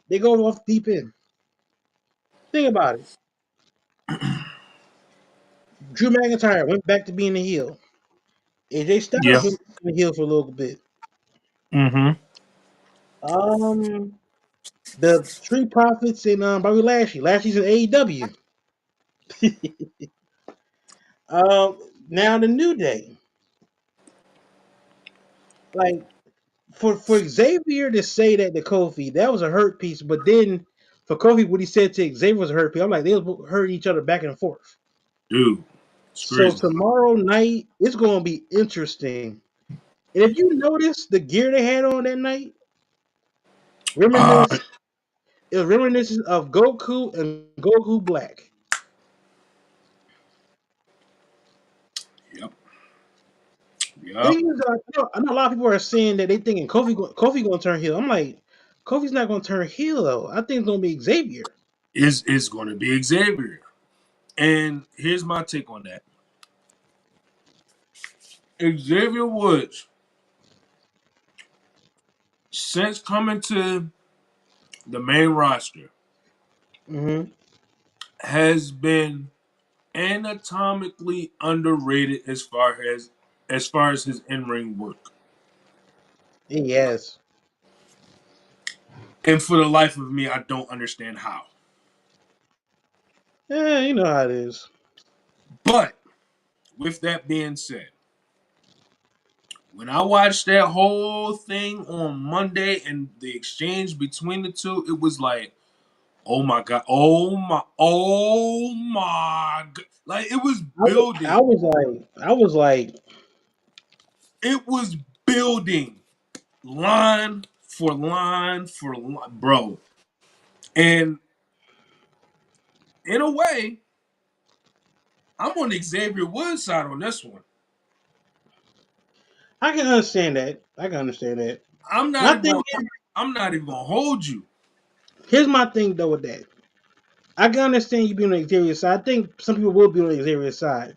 they go off deep end. Think about it. Drew McIntyre went back to being a heel. AJ Styles
yeah.
went back to being a heel for a little bit.
Hmm.
Um, the Street Profits and Bobby Lashley. Lashley's in AEW. Um, now the New Day. Like for Xavier to say that to Kofi, that was a hurt piece. But then for Kofi, what he said to Xavier was a hurt piece. I'm like they was hurting each other back and forth.
Dude, it's
So
crazy.
tomorrow night it's going to be interesting. And if you notice the gear they had on that night,
Uh,
reminisce it was reminiscent of Goku and Goku Black.
yep. Yep.
Thing is, I know a lot of people are saying that they thinking Kofi going to turn heel. I'm like, Kofi's not going to turn heel though. I think it's going to be Xavier.
Is going to be Xavier. And here's my take on that. Xavier Woods, since coming to the main roster,
Hmm.
has been anatomically underrated as far as his in-ring work.
Yes.
And for the life of me, I don't understand how.
Yeah, you know how it is.
But with that being said, when I watched that whole thing on Monday and the exchange between the two, it was like, oh my god, oh my god. Like it was building.
I was like,
It was building. line for line, bro. And in a way, I'm on Xavier Woods' side on this one.
I can understand that. I can understand that.
I'm not
My
even
thing
gonna,
is,
I'm not even gonna hold you.
here's my thing though with that. I can understand you being on Xavier's side. I think some people will be on Xavier's side.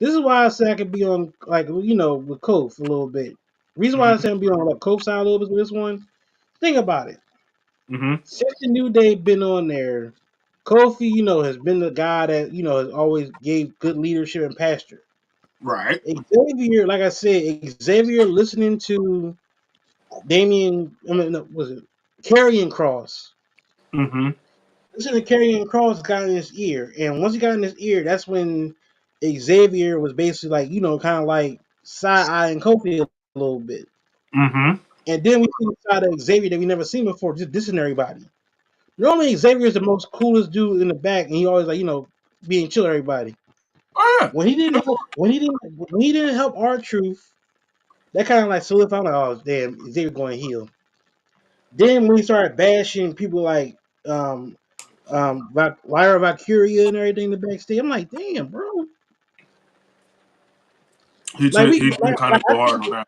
This is why I say I could be on, like, with Kof a little bit. Reason why I
Mm-hmm.
say I'm be on like Kof side a little bit with this one. Think about it.
Mm-hmm.
Since the New Day been on there, Kofi, has been the guy that has always gave good leadership and pasture.
Right.
Xavier, like I said, Xavier listening to Damian, I mean, no, was it Karrion Cross?
Mm-hmm.
Listen to Karrion Cross got in his ear, and once he got in his ear, that's when Xavier was basically like, kind of like side eyeing Kofi a little bit.
Mm-hmm.
And then we see the side of Xavier that we never seen before, just dissing everybody. Normally, Xavier is the most coolest dude in the back, and he always like being chill with everybody.
Oh yeah.
When he didn't help our truth, that kind of like solidified. Like, oh damn, Xavier going to heal. Then when he started bashing people like um Lyra Valkyria and everything in the backstage, I'm like, damn, bro. Like
He didn't kind
like
of go hard on that.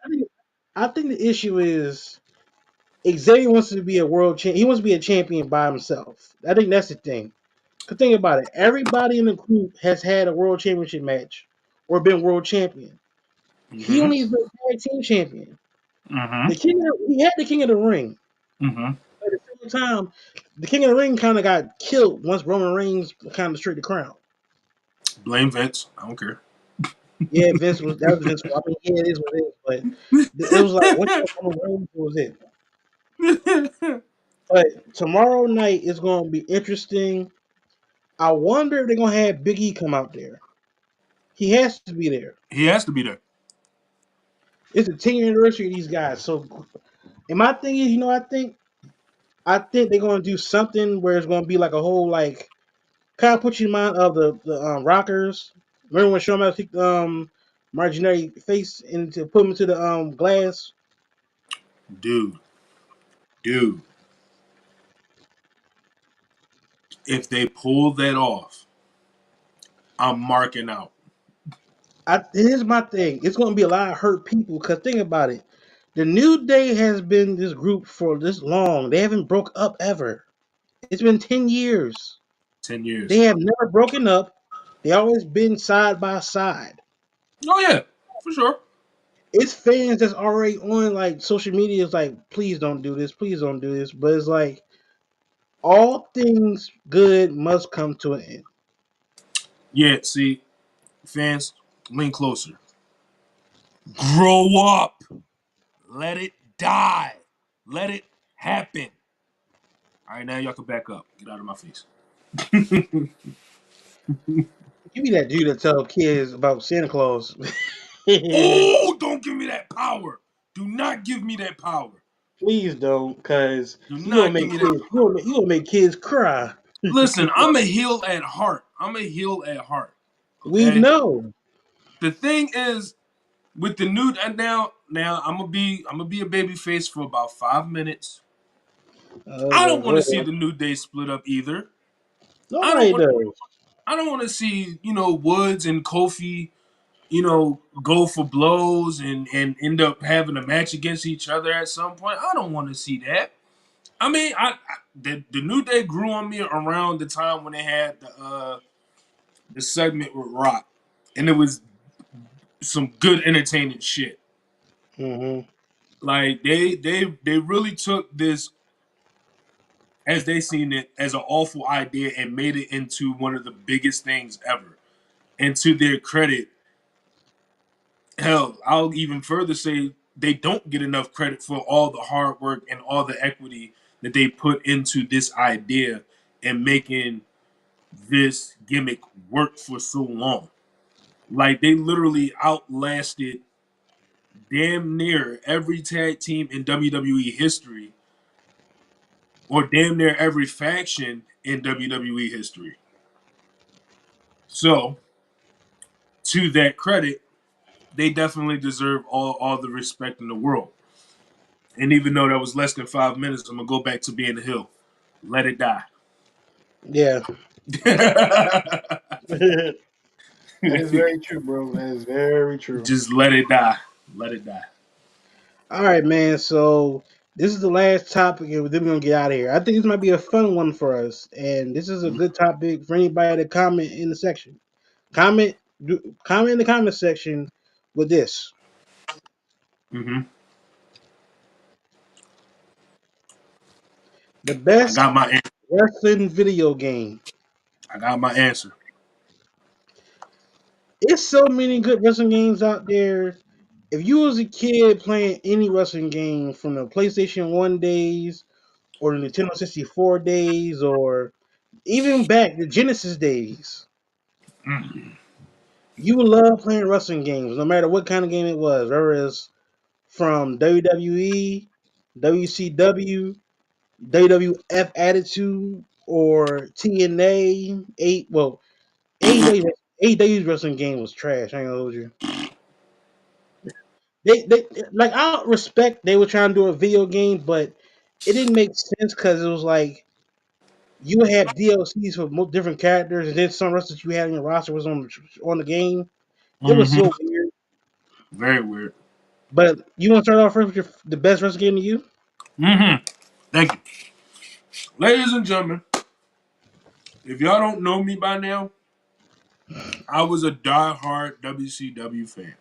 I think the issue is Xavier wants to be a world champ. He wants to be a champion by himself. I think that's the thing. Cause think about it. Everybody in the group has had a world championship match or been world champion. He
Mm-hmm.
only has been tag team champion.
Mm-hmm.
He had the king of the ring.
Mm-hmm.
But at the same time, the king of the ring kind of got killed once Roman Reigns kind of destroyed the crown.
Blame Vince. I don't care.
Yeah, that was Vince. I mean, yeah, it is what it is. But it was like once Roman Reigns was it. But tomorrow night is going to be interesting. I wonder if they're going to have Big E come out there. He has to be there.
He has to be there.
It's the 10-year anniversary of these guys. So, and my thing is, I think they're going to do something where it's going to be like a whole like kind of put you in mind of the Rockers. Remember when Shawn Michaels kicked Marginary face into put him into the glass?
Dude, dude. If they pull that off, I'm marking out.
Here's my thing. It's going to be a lot of hurt people because think about it. The New Day has been this group for this long. They haven't broke up ever. It's been 10 years.
10 years.
They have never broken up. They always been side by side.
Oh yeah, for sure.
It's fans that's already on like social media is like, please don't do this, please don't do this. But it's like all things good must come to an end.
Yeah, see, fans, lean closer. Grow up. Let it die. Let it happen. All right, now y'all can back up. Get out of my face.
You be that dude that tell kids about Santa Claus.
Oh, don't give me that power. Do not give me that power.
Please don't, cause
Do
you gonna
not give
make
me that
kids.
power.
You gonna make kids cry.
Listen, I'm a heel at heart. I'm a heel at heart.
We
Okay.
know.
The thing is, with the new now I'm gonna be a baby face for about 5 minutes.
Oh
I
boy,
don't want
go
to see
ahead.
the New Day split up either. I don't
Nobody
want
does.
I don't want to see Woods and Kofi go for blows and end up having a match against each other at some point. I don't want to see that. I mean, the New Day grew on me around the time when they had the segment with Rock, and it was some good entertaining shit.
Hmm.
Like they really took this as they seen it as an awful idea and made it into one of the biggest things ever. And to their credit, hell, I'll even further say they don't get enough credit for all the hard work and all the equity that they put into this idea and making this gimmick work for so long. Like they literally outlasted damn near every tag team in WWE history, or damn near every faction in WWE history. So, to that credit, they definitely deserve all the respect in the world. And even though that was less than 5 minutes, I'm gonna go back to being the hill. Let it die.
Yeah. That is very true, bro. That is very true.
Just let it die. Let it die.
All right, man. So this is the last topic, and then we're gonna get out of here. I think this might be a fun one for us, and this is a good topic for anybody to comment in the section. Comment, comment in the comment section with this:
Mm-hmm.
the
I
best
got my answer.
wrestling video game.
I got my answer.
It's so many good wrestling games out there. If you was a kid playing any wrestling game from the PlayStation 1 days or the Nintendo 64 days or even back the Genesis days,
Mm.
you would love playing wrestling games, no matter what kind of game it was, whether it's from WWE, WCW, WWF Attitude, or TNA. AEW's wrestling game was trash. I ain't gonna hold you. They like I respect they were trying to do a video game, but it didn't make sense because it was like you would have DLCs for different characters, and then some wrestlers you had in your roster was on the game. It was
Mm-hmm.
so weird.
Very weird.
But you want to start off first with the best wrestling game to you?
Mm-hmm. Thank you. Ladies and gentlemen, if y'all don't know me by now, I was a diehard WCW fan.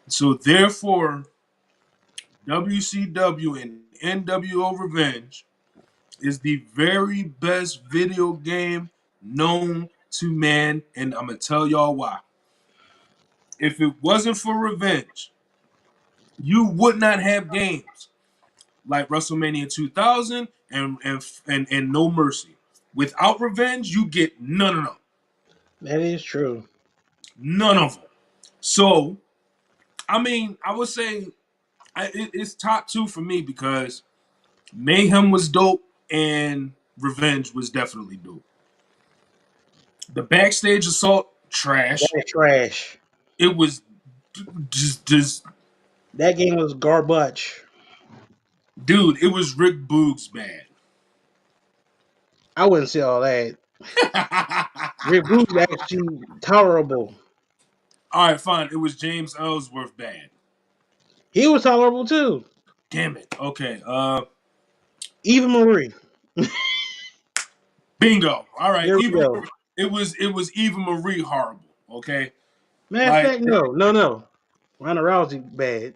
So therefore, WCW and NWO Revenge is the very best video game known to man, and I'm gonna tell y'all why. If it wasn't for Revenge, you would not have games like WrestleMania 2000 and No Mercy. Without Revenge, you get none of them.
That is true.
None of them. So, I mean, I would say it's top two for me because Mayhem was dope and Revenge was definitely dope. The backstage assault,
That
trash.
is trash.
It was just
That game was garbage.
dude, it was Rick Boogs bad.
I wouldn't say all that. Rick Boogs was actually tolerable.
All right, fine. It was James Ellsworth bad.
He was tolerable too.
Damn it. Okay.
Eva Marie.
Bingo. All right.
There we
Even
go.
it was Eva Marie horrible. Okay.
Matter of
Like,
fact, no. Ronda Rousey bad.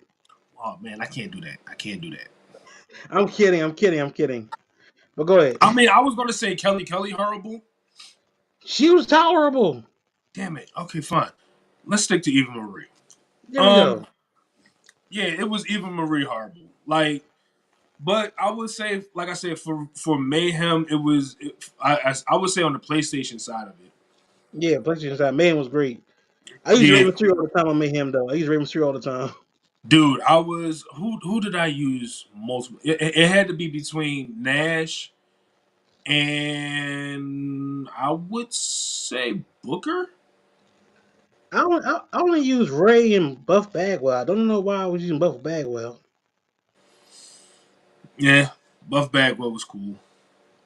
oh man, I can't do that. I can't do that.
I'm kidding. But go ahead.
I mean, I was gonna say Kelly horrible.
She was tolerable.
Damn it. Okay, fine. Let's stick to Eva Marie.
There we
Um,
go.
yeah, it was Eva Marie horrible. Like, but I would say, like I said, for Mayhem, it was. I would say on the PlayStation side of it.
Yeah, PlayStation side. Mayhem was great. I use
Yeah,
Raven 3 all the time on Mayhem though. I use Raven 3 all the time.
dude, I was who did I use multiple? It had to be between Nash and I would say Booker.
I only use Ray and Buff Bagwell. I don't know why I was using Buff Bagwell.
Yeah, Buff Bagwell was cool.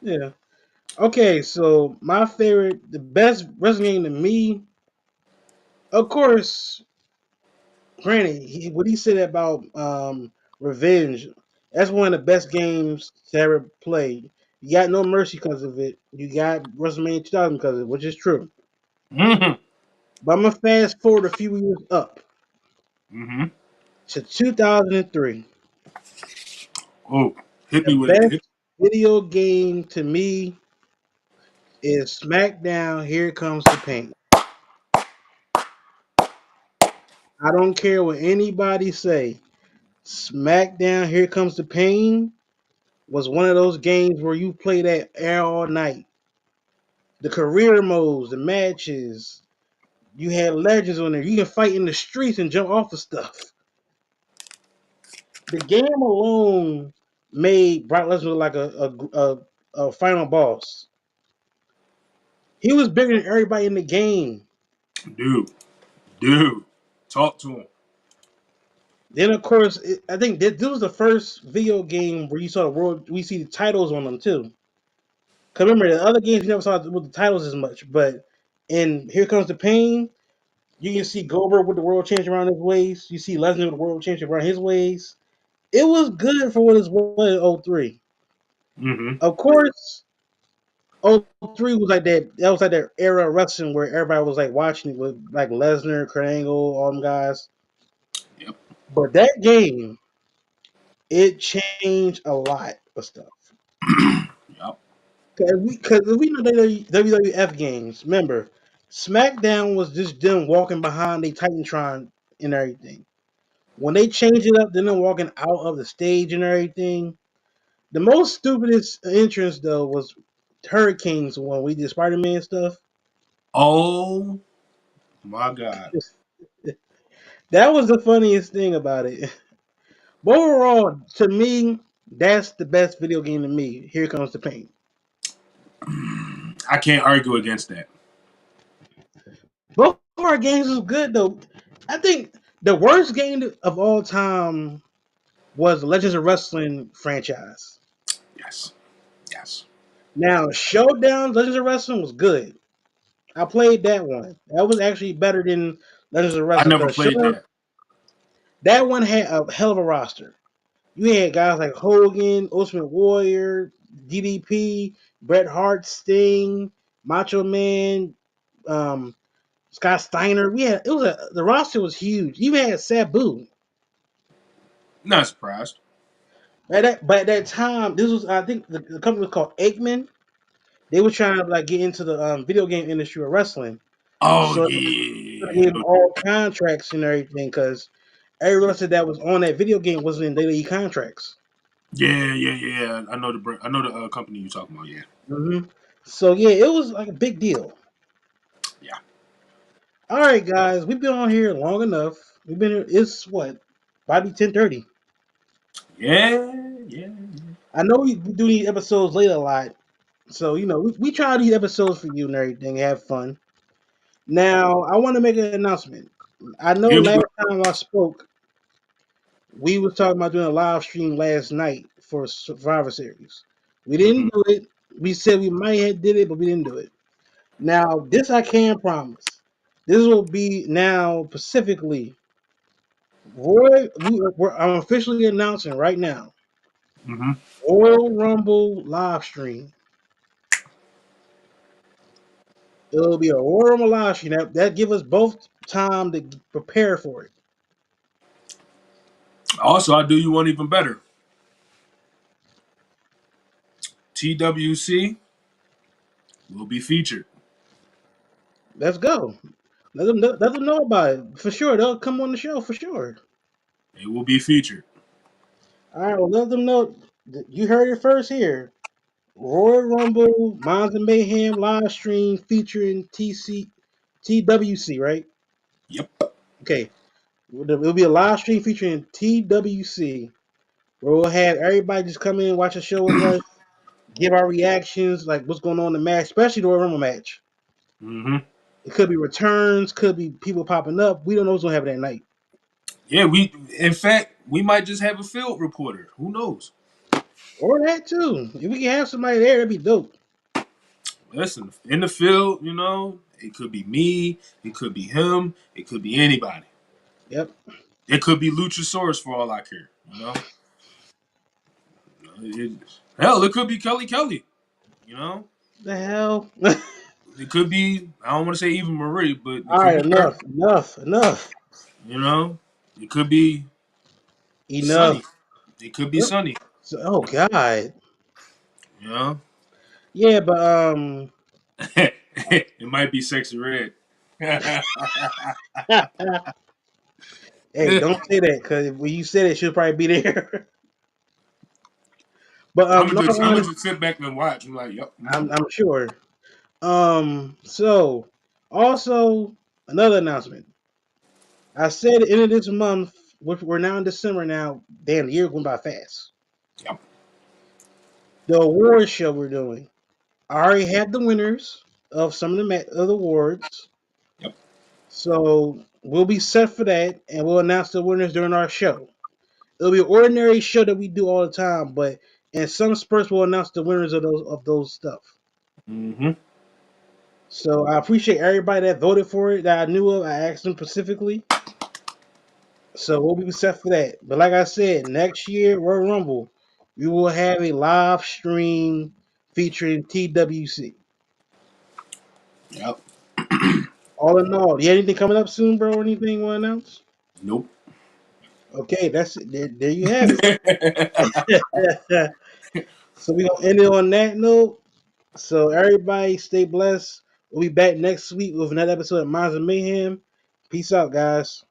Yeah. Okay, so my favorite, the best wrestling game to me, of course, granted, what he said about Revenge, that's one of the best games to ever play. You got No Mercy because of it. You got WrestleMania 2000 because of it, which is true.
Mm-hmm.
But I'm going to fast forward a few years up
Mm-hmm.
to 2003.
Oh, hit
The
me with it.
best video game to me is SmackDown Here Comes the Pain. I don't care what anybody say. SmackDown Here Comes the Pain was one of those games where you play that air all night. The career modes, the matches, you had legends on there. You can fight in the streets and jump off of stuff. The game alone made Brock Lesnar look like a final boss. He was bigger than everybody in the game.
Dude, dude, talk to him.
Then of course, I think this was the first video game where you saw the world. We see the titles on them too. Cause remember the other games you never saw with the titles as much, but in Here Comes the Pain, you can see Goldberg with the world championship around his waist. You see Lesnar with the world championship around his waist. It was good for what it was in '03.
Mm-hmm.
Of course, '03 was like that. That was like that era of wrestling where everybody was like watching it with like Lesnar, Kurt Angle, all them guys.
Yep.
But that game, it changed a lot of stuff.
Yep.
Cause we know WWF games. Remember, SmackDown was just them walking behind the Titantron and everything. When they changed it up, then them walking out of the stage and everything. The most stupidest entrance though was Hurricanes when we did Spider Man stuff.
Oh my God.
That was the funniest thing about it. But overall, to me, that's the best video game to me. Here comes the pain.
I can't argue against that.
Both of our games was good though. I think the worst game of all time was the Legends of Wrestling franchise.
Yes. Yes.
Now, Showdown Legends of Wrestling was good. I played that one. That was actually better than Legends of
I
Wrestling
never
because
played
Showdown
that.
that one had a hell of a roster. You had guys like Hogan, Ultimate Warrior, DDP, Bret Hart, Sting, Macho Man, um, Scott Steiner. We had the roster was huge. You had Sabu.
Not surprised.
But at that time, this was I think the company was called Aikman. They were trying to like get into the video game industry of wrestling,
Oh
so
yeah.
they
I
gave them
know.
all contracts and everything because every wrestler that was on that video game wasn't in daily contracts.
Yeah, yeah, yeah. I know the brand. I know the company you're talking about. Yeah.
hmm So yeah, it was like a big deal.
Yeah.
All right, guys, we've been on here long enough. We've been here. It's what probably 10:30.
Yeah. Yeah.
I know we do these episodes late a lot, so we try these episodes for you and everything. Have fun. Now, I want to make an announcement. I know
Here we
last
go.
time I spoke, we was talking about doing a live stream last night for Survivor Series. We
Hmm.
didn't do it. We said we might have did it, but we didn't do it. Now, this I can promise. This will be now specifically Roy. I'm officially announcing right now.
Hmm.
Royal Rumble live stream. It'll be a Royal Rumble live stream. That give us both time to prepare for it.
Also, I'll do you one even better. TWC will be featured.
Let's go. Let them know about it for sure. They'll come on the show for sure.
It will be featured.
All right, well, let them know. You heard it first here. Royal Rumble, Minds and Mayhem live stream featuring TWC, right?
Yep.
Okay. It'll be a live stream featuring TWC where we'll have everybody just come in, watch the show with us, give our reactions, like what's going on in the match, especially the Royal Rumble match.
Hmm.
It could be returns, could be people popping up. We don't know what's going to happen that night.
Yeah. We. In fact, we might just have a field reporter. Who knows?
Or that too. If we can have somebody there, that'd be dope.
Listen, in the field, it could be me. It could be him. It could be anybody.
Yep.
It could be Luchasaurus for all I care. It, hell, it could be Kelly Kelly. You know,
The hell?
it could be. I don't want to say even Marie, but it
All
could
right,
be her.
enough.
You know, it could be
Enough.
Sunny. It could be Sunny.
Oh God.
You know,
Yeah, but
it might be Sexy Red.
hey, don't say that because when you said it, she'll probably be there. But in all
I'm gonna
honesty,
just sit back and watch. I'm like, yep. Mhm.
I'm sure. So also another announcement. I said at the end of this month, which we're now in December now. Damn, the year going by fast.
Yep.
The awards show we're doing. I already had the winners of some of the awards.
Yep.
So we'll be set for that, and we'll announce the winners during our show. It'll be an ordinary show that we do all the time, but in some spurts we'll announce the winners of those stuff.
Mm-hmm.
So I appreciate everybody that voted for it that I knew of. I asked them specifically. So we'll be set for that. But like I said, next year, Royal Rumble, we will have a live stream featuring TWC.
Yep.
All in all, you have anything coming up soon, bro? Or anything you want to announce?
Nope.
Okay, that's it. There you have it. So we gonna end it on that note. So everybody stay blessed. We'll be back next week with another episode of Minds of Mayhem. Peace out, guys.